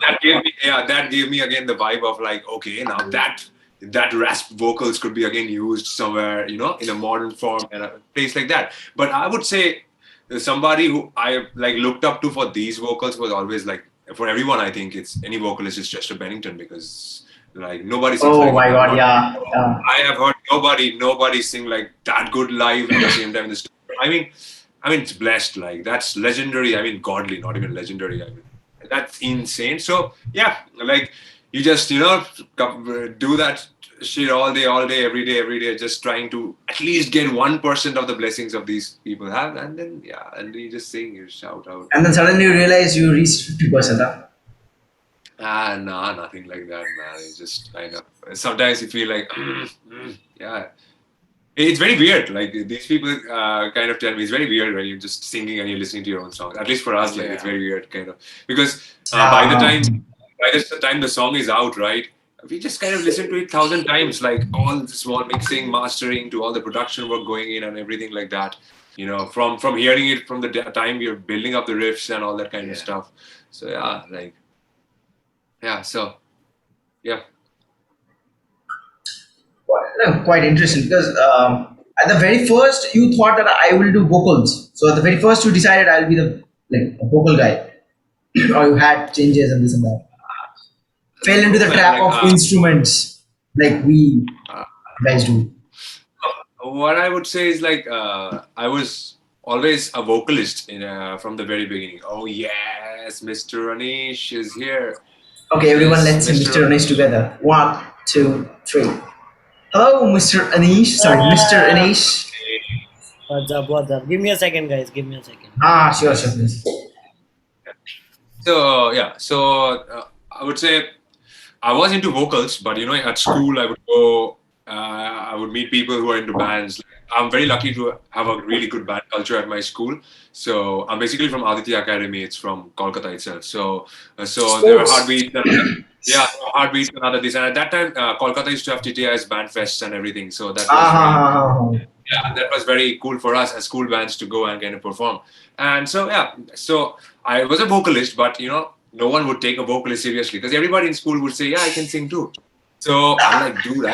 that gave me again the vibe of like, okay, now that rasp vocals could be again used somewhere, in a modern form and a place like that. But I would say somebody who I like looked up to for these vocals was always like for everyone. I think it's any vocalist is Chester Bennington because like nobody sings Oh like him. my god, yeah. Yeah. I have heard nobody sing like that good live at the same time in the studio. I mean it's blessed. Like that's legendary. I mean godly, not even legendary. I mean that's insane. So yeah, like you just do that shit all day, every day, just trying to at least get 1% of the blessings of these people have, and then yeah, and you just sing, you shout out. And then suddenly you realize you reached 50%. Huh? Nah, nothing like that, man. It's just kind of sometimes you feel like, yeah. It's very weird. Like these people kind of tell me it's very weird when you're just singing and you're listening to your own songs. At least for us, like it's Yeah. very weird, kind of, because Uh, by the time the song is out, right? We just kind of listen to it 1,000 times, like all the small mixing, mastering, to all the production work going in and everything like that. From hearing it from the time you're building up the riffs and all that kind of Yeah. stuff. So yeah, like yeah, so yeah. quite interesting because At the very first, you thought that I will do vocals. So at the very first, you decided I'll be the like a vocal guy, or you had changes and this and that. Fell into No the man, trap like of instruments, like we uh, guys do. what I would say is like I was always a vocalist from the very beginning. Oh yes, Mr. Anish is here. Okay, everyone, Yes, let's say Mr. Mr. Anish together. One, two, three. Hello, Mr. Anish. Sorry, Mr. Anish. What's up? What's up? Give me a second, guys. Give me a second. Ah, sure, sure, please. So yeah, so I would say I was into vocals, but you know, at school I would go, I would meet people who are into bands. I'm very lucky to have a really good band culture at my school. So I'm basically from Aditya Academy. It's from Kolkata itself. So there are Sports. heartbeats. Yeah, heartbeats and other this. And at that time, Kolkata used to have TTI's band fests and everything. So that was Ah, ha, very ha, ha, ha. yeah, that was very cool for us as school bands to go and kind of perform. And so yeah, so I was a vocalist, but you know, no one would take a vocalist seriously because everybody in school would say, "Yeah, I can sing too." So I'm like, dude,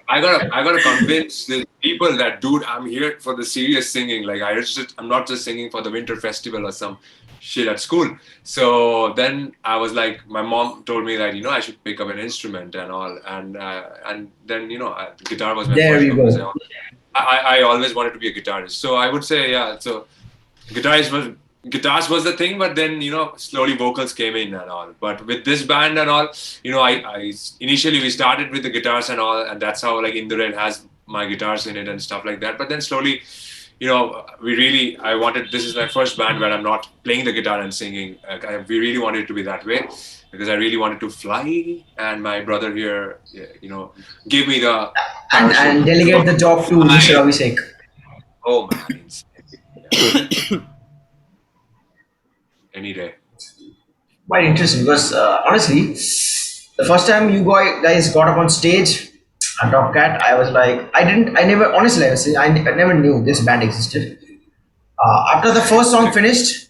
I gotta convince the people that, dude, I'm here for the serious singing. Like I'm not just singing for the winter festival or some shit at school. So then I was like, my mom told me that you know I should pick up an instrument and all, and then you know guitar was my There first you choice. go. I always wanted to be a guitarist. So I would say, yeah. So guitars was guitars was the thing, but then you know slowly vocals came in and all. But with this band and all, you know, I initially we started with the guitars and all, and that's how like In the Red has my guitars in it and stuff like that. But then slowly, you know, I wanted this is my first band where I'm not playing the guitar and singing. We really wanted it to be that way because I really wanted to fly, and my brother here, you know, gave me the And parachute to delegate the job to Mr. fly. Abhishek. Oh man, insane. Yeah, any day. Quite interesting because honestly, the first time you guys got up on stage at Top Cat, I was like, I never, honestly, I never knew this band existed. After the first song finished,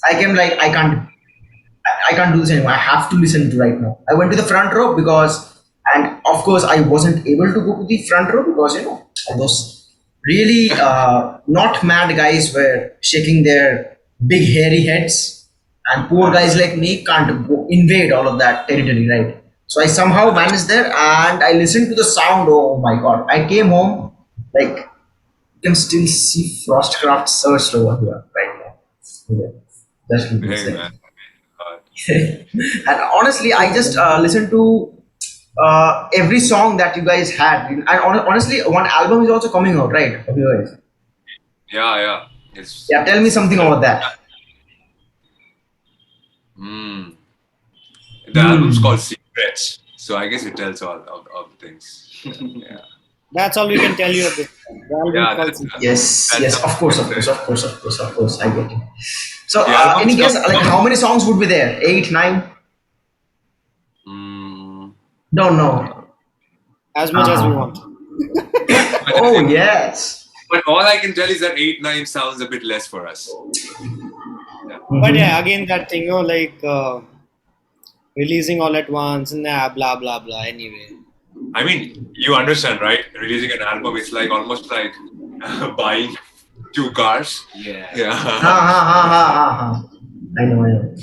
I came like, I can't do this anymore. I have to listen to right now. I went to the front row because, and of course, I wasn't able to go to the front row because, you know, all those really not mad guys were shaking their big hairy heads, and poor guys like me can't go invade all of that territory, right? So I somehow managed there and I listened to the sound. Oh my god. I came home, like, you can still see FrostCraft searched over here right now. Yeah, that's what you Hey say. man. Uh, And honestly, I just listened to every song that you guys had. And honestly, one album is also coming out, right? Of you guys. yeah, yeah. It's Yeah, tell me something the about that. mm, the album's Hmm. called Secrets, so I guess it tells all of the things. Yeah, That's all we can tell you at this point. The album's yeah. called Secret. Yes, That's yes, all of I course, can of course, say. of course, of course, of course. I get it. So, The any album's guess, come like, out. how many songs would be there? Eight, nine? Mm, Don't know. As much as we Uh-huh. want. but, Oh, yes. but all I can tell is that 8-9 sounds a bit less for us. Yeah. But Mhm. yeah, again, that thing, you know, like releasing all at once, nah, blah, blah, blah. Anyway. I mean, you understand, right? Releasing an album is like almost like buying two cars. Yeah. Ha Yeah. ha ha ha ha ha. I know, I know.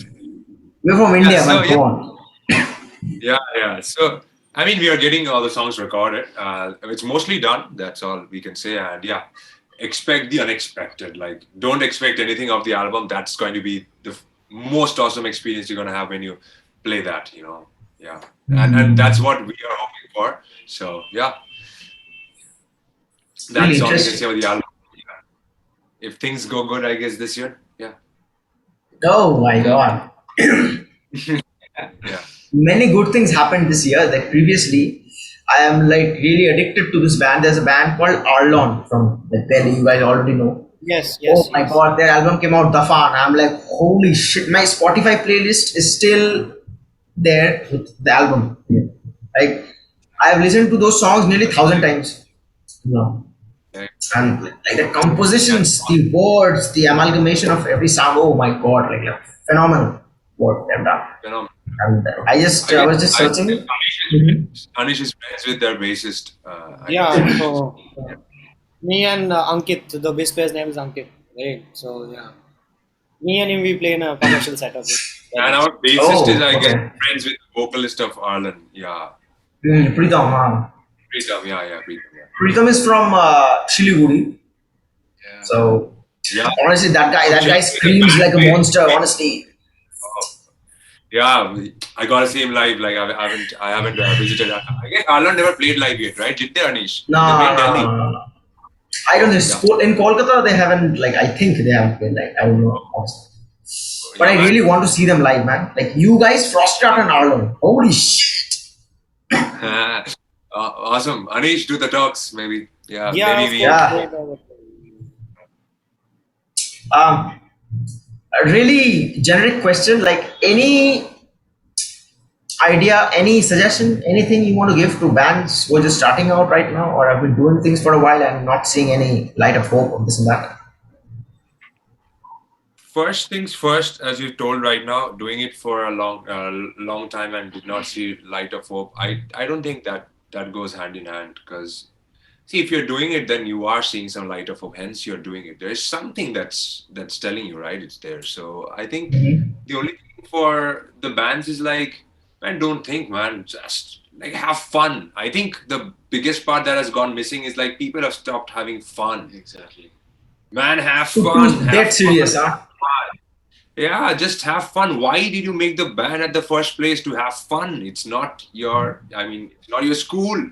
We're from Yeah. India, So man. yeah. Come on. Yeah, yeah. So, I mean, we are getting all the songs recorded. It's mostly done. That's all we can say. And yeah, expect the unexpected. Like, don't expect anything of the album. That's going to be the most awesome experience you're going to have when you play that, you know. Yeah. And that's Hmm. what we are hoping for. So, yeah, Really that's all we can say interesting. about the album. Yeah. If things go good, I guess, this year. Yeah. Oh my God. Yeah. Many good things happened this year. Like previously, I am like really addicted to this band. There's a band called Arlon from like Delhi. You guys already know. Yes, Oh yes, my yes. God, their album came out, Dafan. I'm like, holy shit. My Spotify playlist is still there with the album. Like, I've listened to those songs nearly 1,000 times. No. Yeah. And like the Yeah. compositions, the words, the amalgamation of every song. Oh my God, like phenomenal what they've done. Phenomenal. And I I was just I searching. Mhm. Anish is friends with their bassist, I Yeah, guess. so Me and Ankit, the bass player's name is Ankit, right? So yeah, me and him we play in a commercial setup And together. our bassist is, Oh, I guess, okay. friends with the vocalist of Arlen. Yeah. Pritam, huh? Pritam. Yeah, yeah, Pritam. Yeah. Pritam is from Shiliguri. Yeah. So Yeah. honestly, Oh, that Chile guy is a screams bad like a place. monster. Honestly, Oh, yeah, I gotta see him live. Like I haven't visited. I guess Arlen never played live yet, right? Did they, Anish? Did they play nah, in nah, Delhi? nah, nah, nah. I don't Oh, know. yeah. In Kolkata, they haven't like. I think they haven't been like. I don't know. Honestly. But Yeah, I man. really want to see them live, man. Like you guys, FrostCraft and Arlo. Holy shit! Awesome. Anish, do the talks, maybe. Yeah, Yeah, maybe of course. Yeah. Um, a really generic question. Like any idea, any suggestion, anything you want to give to bands who are just starting out right now, or have been doing things for a while and not seeing any light of hope of this and that? first things first, as you told right now, doing it for a long time and did not see light of hope. I don't think that goes hand in hand because see, if you're doing it, then you are seeing some light of hope. Hence, you're doing it. There's something that's telling you, right? It's there. So I think the only thing for the bands is like, man, don't think, man. Just like have fun. I think the biggest part that has gone missing is like people have stopped having fun. Exactly. Man, have fun. Too Have dead fun. serious, huh? Yeah, just have fun. Why did you make the band at the first place to have fun? It's not your, I mean, it's not your school.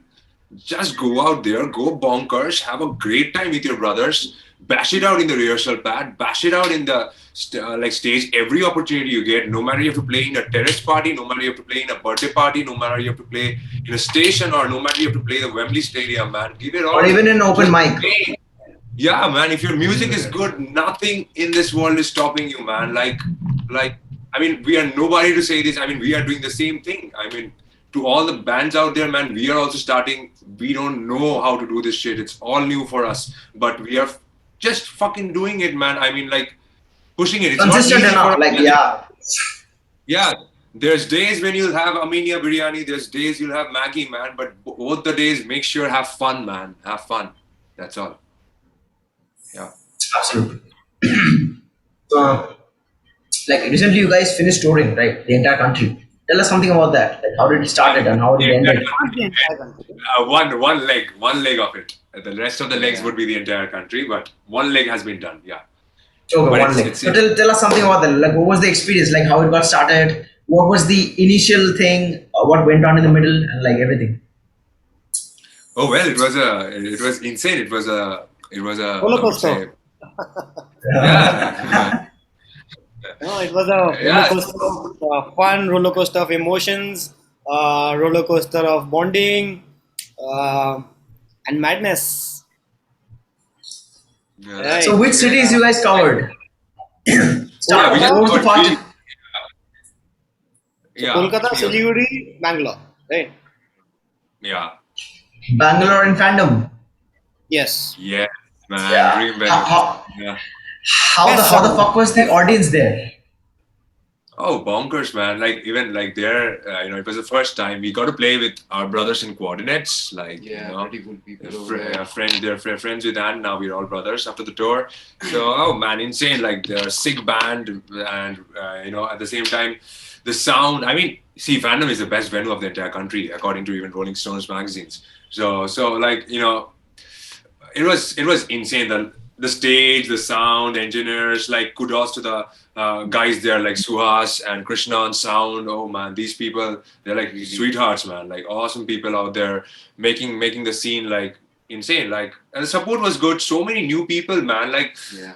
Just go out there, go bonkers, have a great time with your brothers, bash it out in the rehearsal pad, bash it out in the like stage. Every opportunity you get, no matter you have to play in a terrace party, no matter you have to play in a birthday party, no matter you have to play in a station, or no matter you have to play the Wembley Stadium, man, give it Or all. even an open Just mic. play. Yeah, man. If your music is good, nothing in this world is stopping you, man. Like, I mean, we are nobody to say this. I mean, we are doing the same thing. I mean, to all the bands out there, man, we are also starting. We don't know how to do this shit. It's all new for us, but we are just fucking doing it, man. I mean, like pushing it. It's not Consistent easy for enough. a Like band. yeah. Yeah, there's days when you'll have Armenia biryani. There's days you'll have Maggie, man. But both the days, make sure have fun, man. Have fun. That's all. Yeah. Absolutely. So, like recently, you guys finished touring, right? The entire country. Tell us something about that. Like how did it started and how The did it entire ended? Not the country, entire country. one leg of it. The rest of the legs Yeah. would be the entire country, but one leg has been done. Yeah, Okay, but one it's leg. it's So it's. tell us something about that. Like what was the experience? Like how it got started? What was the initial thing? What went on in the middle and like everything? Oh well, it was insane. It was a Roller I would coaster. say yeah No, it was a roller yeah. coaster of fun, roller coaster of emotions, roller coaster of bonding, uh, and madness. Yeah, that's So Right. which yeah. cities you guys covered? Yeah, we Start. just What was the got fastest? So yeah Kolkata, three of them. Siliguri, Bangalore. Right. Yeah, Bangalore and fandom. Yes. yes, man, Yeah. dream venues. Yeah. Best How the sound. fuck was the Best sound. audience there? Oh, bonkers, man! Like even like there, it was the first time we got to play with our brothers in coordinates. Like Yeah, pretty cool people over there. friends, they're friends with Anne. Now we're all brothers after the tour. So, oh man, insane! Like they're a sick band, and at the same time, the sound. I mean, see, Fandom is the best venue of the entire country, according to even Rolling Stones magazines. So like it was insane. The stage, the sound, engineers, like kudos to the guys there like Suhas and Krishna on sound. Oh man, these people, they're like sweethearts, man. Like awesome people out there making the scene like insane. Like and the support was good. So many new people, man. Like Yeah.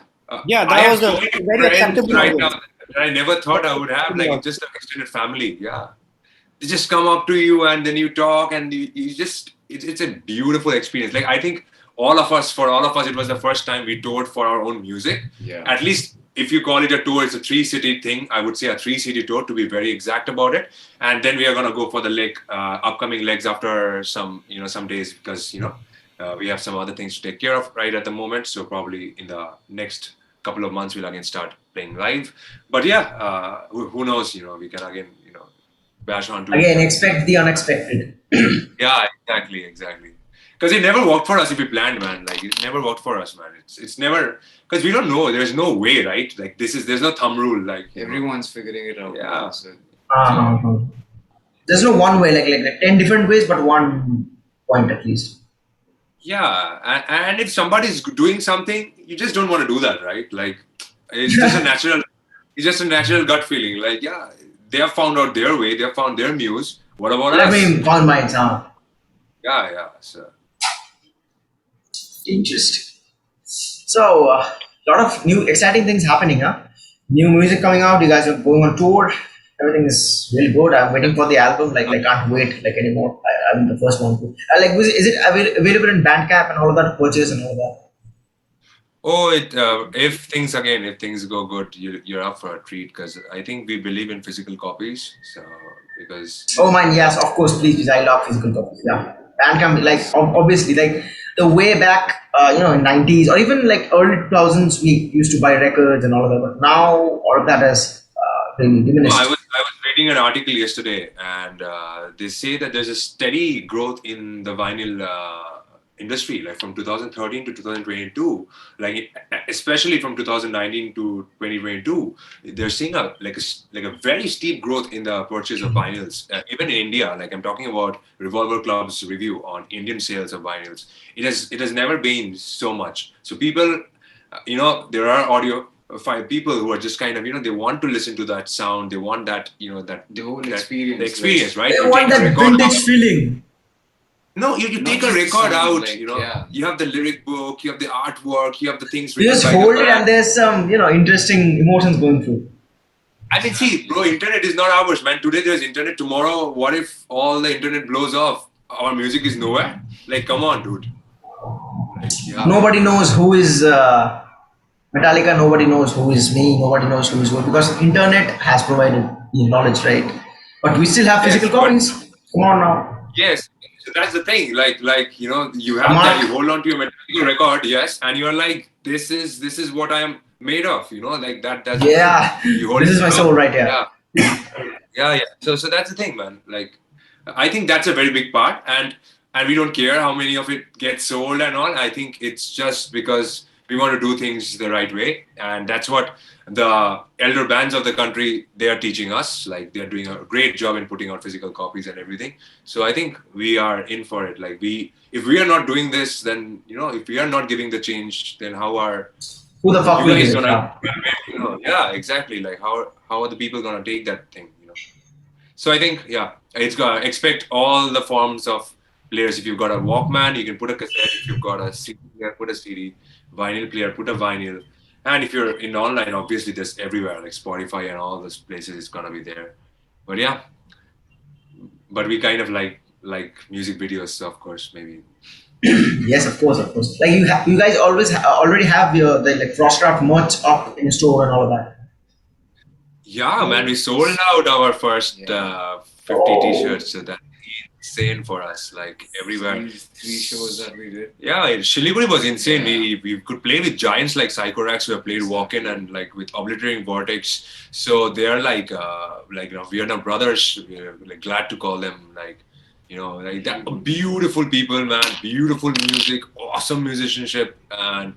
Yeah, I that have was so a many very friends acceptable right now audience. that I never thought I would have. Like Very it's just an extended family. Yeah, they just come up to you and then you talk and you just it's a beautiful experience. Like I think for all of us it was the first time we toured for our own music. Yeah. At least if you call it a tour, it's a 3 city thing. I would say a 3 city tour to be very exact about it. And then we are gonna go for the upcoming legs after some days because we have some other things to take care of right at the moment. So probably in the next couple of months we'll again start playing live. But yeah, who knows? We can again bash on to it. Again, But expect the unexpected. yeah, exactly. because it never worked for us if we planned, man. Like it never worked for us, man. It's never, because we don't know. There's no way, right? Like there's no thumb rule. Like Everyone's figuring it out. Yeah. So, Uh, there's no one way, like 10 different ways, but one point at least. Yeah, and if somebody's doing something, you just don't want to do that, right? Like it's just a natural, it's just a natural gut feeling. Like yeah, they have found out their way, they have found their muse. What about Let us? me found mine. Yeah. So Interesting. So, a lot of new exciting things happening, huh? New music coming out. You guys are going on tour. Everything is really good. I'm waiting for the album. Like, I can't wait like anymore. I'm the first one to. Like, is it available in Bandcamp and all of that? Purchase and all that. if things go good, you're up for a treat because I think we believe in physical copies. So because Oh, mine. Yes, of course. Please. I love physical copies. Yeah. Bandcamp. Like, obviously, like the way back, in 90s or even like early 2000s, we used to buy records and all of that. But now all of that has really no, diminished. I was reading an article yesterday, and they say that there's a steady growth in the vinyl industry, like from 2013 to 2022, like especially from 2019 to 2022. They're seeing like a very steep growth in the purchase of vinyls, even in India. Like I'm talking about Revolver Club's review on Indian sales of vinyls. It has never been so much. So people, there are audio five people who are just kind of they want to listen to that sound, they want that that the whole that, experience. the experience, right? They You want take a that record vintage out. feeling. No, you Not take a just the record sound, out, like, yeah. you have the lyric book, you have the artwork, you have the things You written just by the hold it and band. there's some, interesting emotions going through. I mean, see, bro, internet is not ours, man. Today there's internet, tomorrow what if all the internet blows off? Our music is nowhere? Like, come on, dude. Like, yeah. Nobody knows who is Metallica, nobody knows who is me, nobody knows who is who because internet has provided the knowledge, right? But we still have physical Yes, but copies. Come on now. yes, so that's the thing. Like you A have that. You mark. hold on to your material record, yes, and you're like, this is what I am made of. Like that's the thing. Yeah. You hold This it is my up. soul right here. Yeah, yeah. So that's the thing, man. Like, I think that's a very big part, and we don't care how many of it gets sold and all. I think it's just because we want to do things the right way, and that's what the elder bands of the country they are teaching us. Like they're doing a great job in putting out physical copies and everything. So I think we are in for it. Like if we are not doing this, then if we are not giving the change, then how are Who the fuck you will give guys it? gonna? Yeah. Yeah, exactly. Like how are the people gonna take that thing? So I think it's gonna expect all the forms of players. If you've got a Walkman, you can put a cassette. If you've got a CD player, put a CD. Vinyl player, put a vinyl. And if you're in online, obviously there's everywhere like Spotify and all those places. It's gonna be there. But yeah, but we kind of like music videos, so of course maybe. Yes, of course, of course. Like you guys already have your like FrostCraft merch up in store and all of that. Yeah, man, we sold out our first Yeah. 50 t-shirts. So that's insane for us. Like everywhere. Three shows that we did. Yeah, Shiliguri was insane. Yeah. We could play with giants like Psychorax who have played Walk-In and like with Obliterating Vortex. So they're like we are now brothers. We're like glad to call them like that. Beautiful people, man. Beautiful music, awesome musicianship, and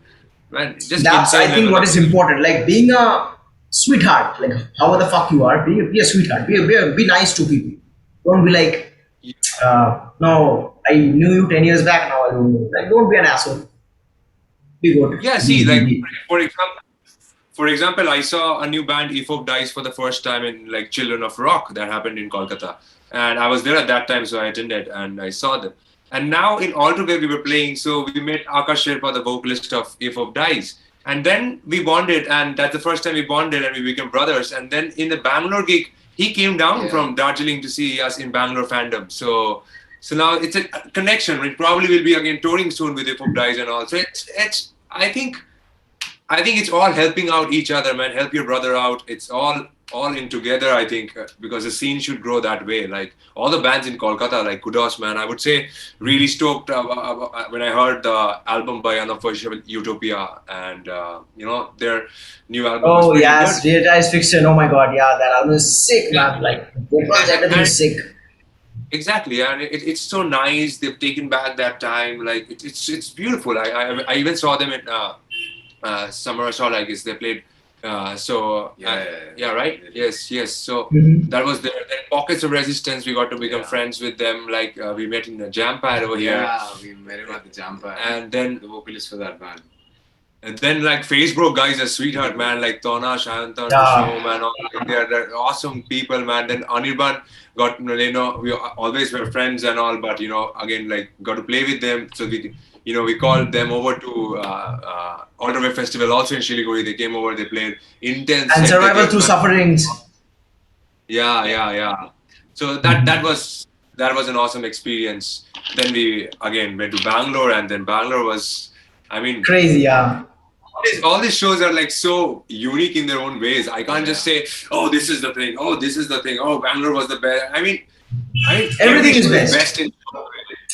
man, just That's insane I think level what of is important. Like being a sweetheart, like however the fuck you are, be a sweetheart. Be nice to people. Don't be like, no, I knew you 10 years back. Now I don't know. Like, don't be an asshole. Be good. Yeah, see, like for example, I saw a new band, If Dice, for the first time in like Children of Rock that happened in Kolkata, and I was there at that time, so I attended and I saw them. And now in Altogether we were playing, so we met Akash Sherpa, the vocalist of If Dice, and then we bonded, and that's the first time we bonded, and we became brothers. And then in the Bangalore gig, he came down from Darjeeling to see us in Bangalore fandom. So now it's a connection. It probably will be again touring soon with If Dice and all. So it's I think it's all helping out each other, man. Help your brother out. It's all in together, I think, because the scene should grow that way. Like all the bands in Kolkata, like kudos, man. I would say really stoked when I heard the album by Unofficial Utopia and their new album was oh pretty yes, good. Realized Fiction. Oh my god, yeah, that album is sick, man. Like vocals, everything is sick. exactly, and it's so nice. They've taken back that time. Like it's beautiful. I even saw them in Summer Assault. I guess they played. Yeah, right. Yes, yes. So Mhm. that was there. Then Pockets of Resistance. We got to become friends with them. Like we met in a jam pad over here. Yeah, we met him at the jam pad. And then The vocalist for that band. And then like Facebook guys are sweetheart man, like Tona, Shantan, Yeah. Vishnu man, all like they're awesome people man. Then Anirban got we always were friends and all, but again like got to play with them. So we called them over to Alderway Festival also in Shiliguri. They came over, they played intense And set they survival gave through man. sufferings. Yeah. So that was an awesome experience. Then we again went to Bangalore, and then Bangalore was, I mean, Crazy, yeah. all these shows are like so unique in their own ways. I can't just say, oh, this is the thing. Oh, this is the thing. Oh, Bangalore was the best. I mean, every Everything is show is best. best in.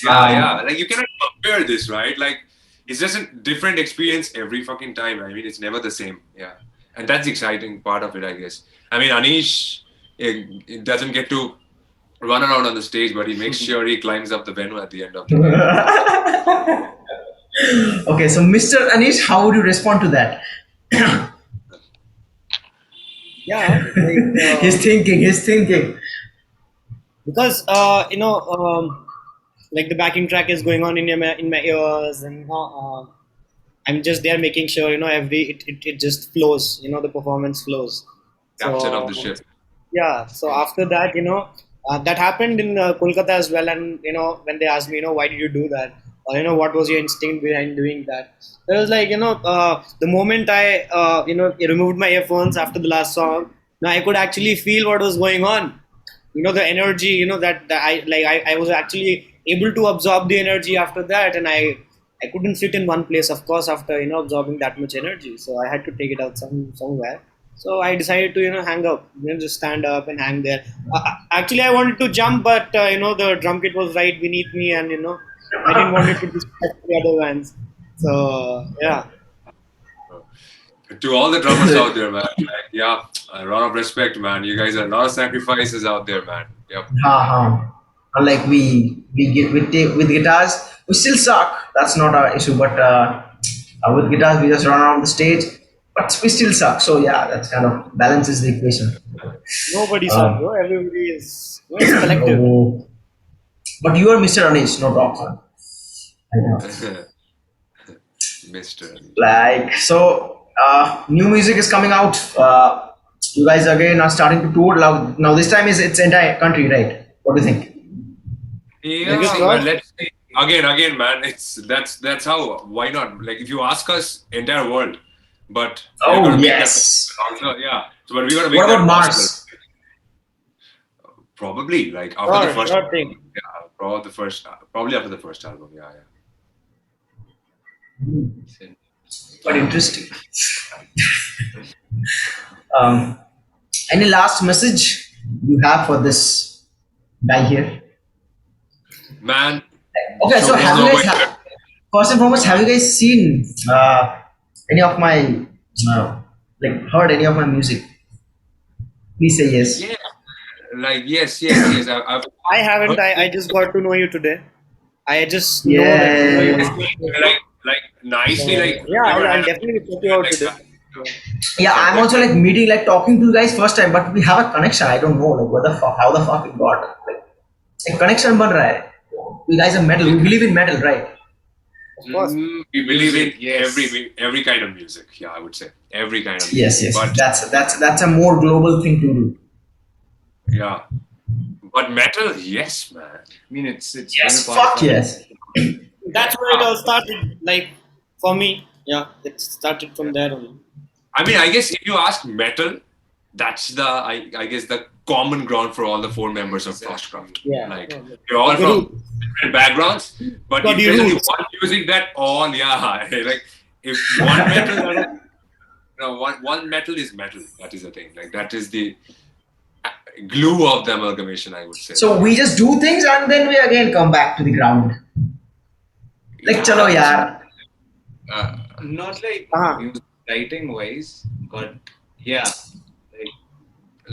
Yeah. Um, Like you cannot compare this, right? Like it's just a different experience every fucking time. I mean, it's never the same. Yeah, and that's the exciting part of it, I guess. I mean, Anish, it doesn't get to run around on the stage, but he makes sure he climbs up the venue at the end of the day. okay, so Mr. Anish, how would you respond to that? Yeah, like He's thinking. because like the backing track is going on in my ears, and I'm just there making sure it just flows. The performance flows. Captain of the So ship. yeah. So after that, that happened in Kolkata as well. And when they asked me, why did you do that, or what was your instinct behind doing that? It was like the moment I removed my earphones after the last song, now I could actually feel what was going on. The energy. That I was actually able to absorb the energy after that, and I couldn't sit in one place, of course, after absorbing that much energy. So I had to take it out somewhere. So I decided to hang up, just stand up and hang there. Actually, I wanted to jump, but the drum kit was right beneath me, and I didn't want it to distract the other bands. So yeah. To all the drummers out there, man. Like, yeah, a lot of respect, man. You guys are a lot of sacrifices out there, man. Yep. Uh-huh. Unlike we get with guitars, we still suck. That's not our issue. But with guitars, we just run around the stage, but we still suck. So yeah, that's kind of balances the equation. Nobody sucks, Um, bro. Everybody is. It's collective. oh, but you are Mr. Anish, no talk, man. I know. Mister. Like so, new music is coming out. You guys again are starting to tour now. This time is it's entire country, right? What do you think? Fingers Yeah, well, crossed. let's see. Again, man. That's how. Why not? Like, if you ask us, entire world, but we're Oh gonna make that yes. possible. Also, yeah. So, but we're gonna make What about that possible. Mars? Probably, like after the first. Sure thing. Yeah, probably after the first album. Yeah. Quite interesting. Um, any last message you have for this guy here? Man. Okay, so Show must have you know guys better. first and foremost, have you guys seen any of my like heard any of my music? Please say yes. Yeah. Like yes. I've I haven't. heard I just got to know you today. I just know that you're Yeah, like nicely like yeah. never I'll had definitely check you out like today. that. yeah. Yeah, I'm also definitely. like meeting, like talking to you guys first time, but we have a connection. I don't know, like what the fuck, how the fuck it got. Like, a connection ban raha hai. You guys are metal. We believe in metal, right? Of course. We believe in Music, yes. every kind of music. Yeah, I would say every kind of Yes, music. yes. But That's a more global thing to do. yeah, but metal, yes, man. I mean, it's Yes, been a part fuck of our yes. That's where it all started. Like for me, yeah, it started from there only. I mean, I guess if you ask metal, that's I guess the common ground for all the four members of FrostCraft. Yeah. Like you're all The from roots. different backgrounds, but Got if the there's only roots. one music that all like if one metal, no one metal is metal. That is the thing. Like that is the glue of the amalgamation. I would say. So we just do things and then we again come back to the ground. Like chalo yaar. not like Uh-huh. music writing wise, but yeah, like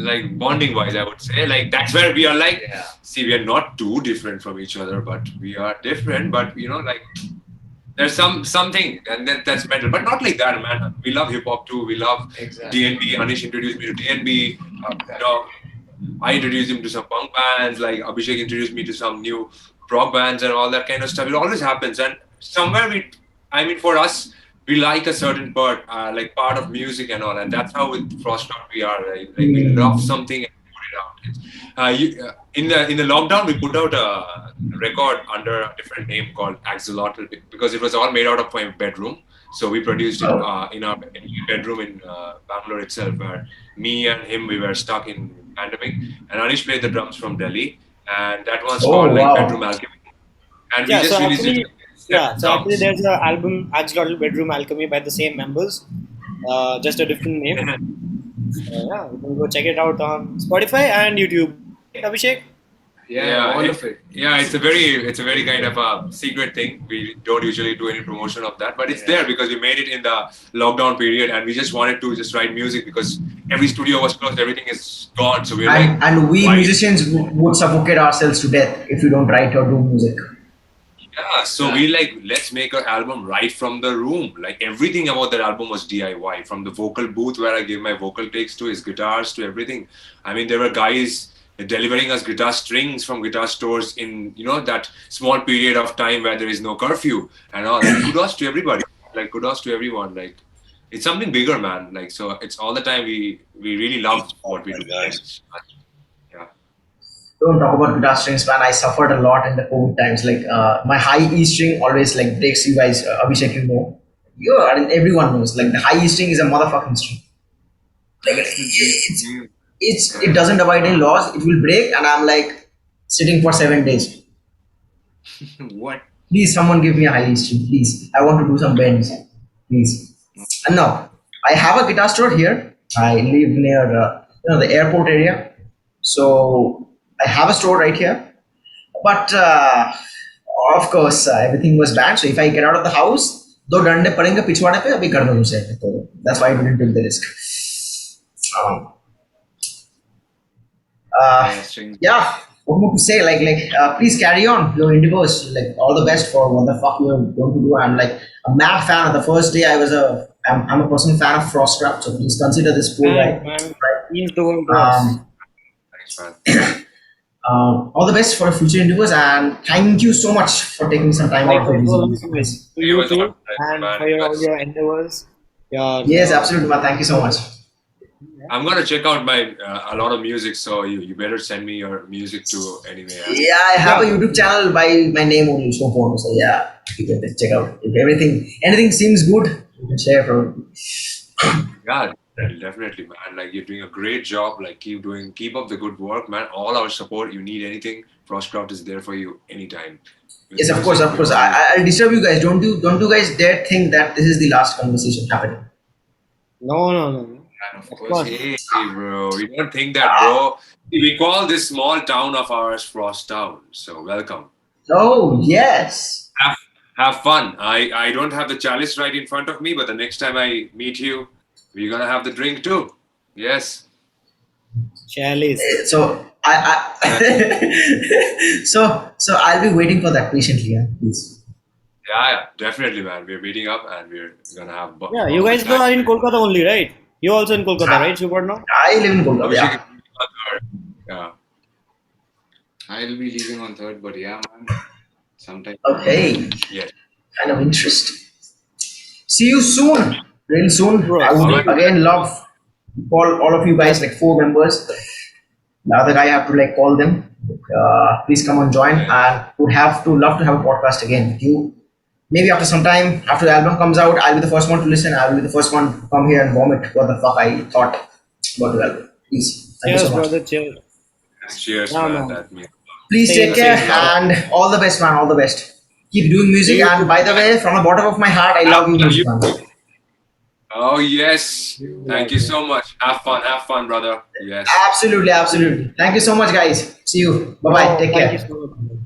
like bonding wise, I would say, like that's where we are like, Yeah. see, we are not too different from each other, but we are different. But like there's something, and that's metal, but not like that, man. We love hip hop too. We love Exactly. DNB. Anish introduced me to DNB. Exactly. I introduced him to some punk bands. Like Abhishek introduced me to some new prog bands and all that kind of stuff. It always happens, and somewhere I mean, for us, we like a certain part of music and all, and that's how with FrostCraft we are. Like we love Hmm. something and put it out. In the lockdown, we put out a record under a different name called Axolotl because it was all made out of my bedroom. So we produced it Oh, in my bedroom in Bangalore itself, where me and him we were stuck in pandemic, and Anish played the drums from Delhi, and that one's called oh like Bedroom wow. Alchemy, and we Yeah, just so released it actually, like 7 songs. there's an album, Axolotl Bedroom Alchemy, by the same members, just a different name. So yeah, you can go check it out on Spotify and YouTube, right, Abhishek? Yeah, Yeah, all of it. it's a very kind of a secret thing. We don't usually do any promotion of that, but it's Yeah. there because we made it in the lockdown period, and we just wanted to just write music because every studio was closed, everything is gone. So we are like, And we why? musicians would suffocate ourselves to death if we don't write or do music. Yeah, so we like let's make an album right from the room. Like everything about that album was DIY, from the vocal booth where I gave my vocal takes to his guitars to everything. I mean, there were guys delivering us guitar strings from guitar stores in that small period of time where there is no curfew and all. And kudos to everybody. Like kudos to everyone. Like it's something bigger, man. Like so, it's all the time we really love what we do. And yeah. Don't talk about guitar strings, man. I suffered a lot in the COVID times. Like my high E string always like breaks. You guys, Abhishek, you know, and everyone knows. Like the high E string is a motherfucking string. Like That's the G. it doesn't abide any laws. It will break, and I'm like sitting for 7 days. What? Please, someone give me a high E string, please. I want to do some bends, please. And now I have a guitar store here. I live near the airport area, so I have a store right here. But of course, everything was banned. So if I get out of the house, दो डंडे पड़ेंगे पिछवाड़े पे अभी कर दो मुझे तो that's why I didn't take the risk. Um, Yeah, strings. yeah, what more to say? Please carry on your endeavors. Like all the best for what the fuck you're going to do. I'm like a mad fan. The first day I'm a personal fan of FrostCraft. So please consider this poor Thanks, guy. man. Right. Means the world to us. Um, Thanks, man. all the best for future endeavors, and thank you so much for taking some time out of your Likewise, busy well, life. likewise. To It you was all too, pleasure, and man. for all your endeavors. Your Yes, absolutely, man. Thank you so much. I'm gonna check out my a lot of music, so you better send me your music too. Anyway, Yeah, I have a yeah, YouTube channel by my name only, so phone. So yeah, you can check out. If anything seems good, you can share from. yeah, definitely, man. Like you're doing a great job. Like keep up the good work, man. All our support. You need anything, Frostcraft is there for you anytime. With Yes, of course, music, of we're course. always. I'll disturb you guys. Don't you guys dare think that this is the last conversation happening. no, no, no, no. And of Of course, course. Hey, bro, we don't think that, bro. We call this small town of ours Frost Town. So welcome. Oh yes. Have, have fun. I don't have the chalice right in front of me, but the next time I meet you, we're gonna have the drink too. Yes. Chalice. So I'll be waiting for that patiently, yeah, please. Yeah, definitely, man. We're meeting up and we're gonna have Yeah, you bumper guys time. are in Kolkata only, right? You also in Kolkata, right, Ah, Suparno? I live in Kolkata. Abhishek is Yeah. moving on third. Yeah. I'll be leaving on third, but yeah, man. Sometime. Okay. Yes. Kind of interesting. See you soon. Real soon. Bro, I All would right. see you. again love to call all of you guys, like 4 members. The other guy I have to like call them. Please come and join. Yeah. And would have to love to have a podcast again with you. Maybe after some time, after the album comes out, I'll be the first one to listen. I'll be the first one to come here and vomit what the fuck I thought about the album. Please. Thank you Cheers, so much. brother. Cheers. Cheers, Yeah, man. man. That means Please Stay take in care safe. a lot. and all the best, man. All the best. Keep doing See music. you And by the way, from the bottom of my heart, I love you, Have music, you? man. Oh yes. Thank you too. so much. Have fun, brother. Yes. Absolutely, absolutely. Thank you so much, guys. See you. Bye bye. Bro, Take thank you care. so much.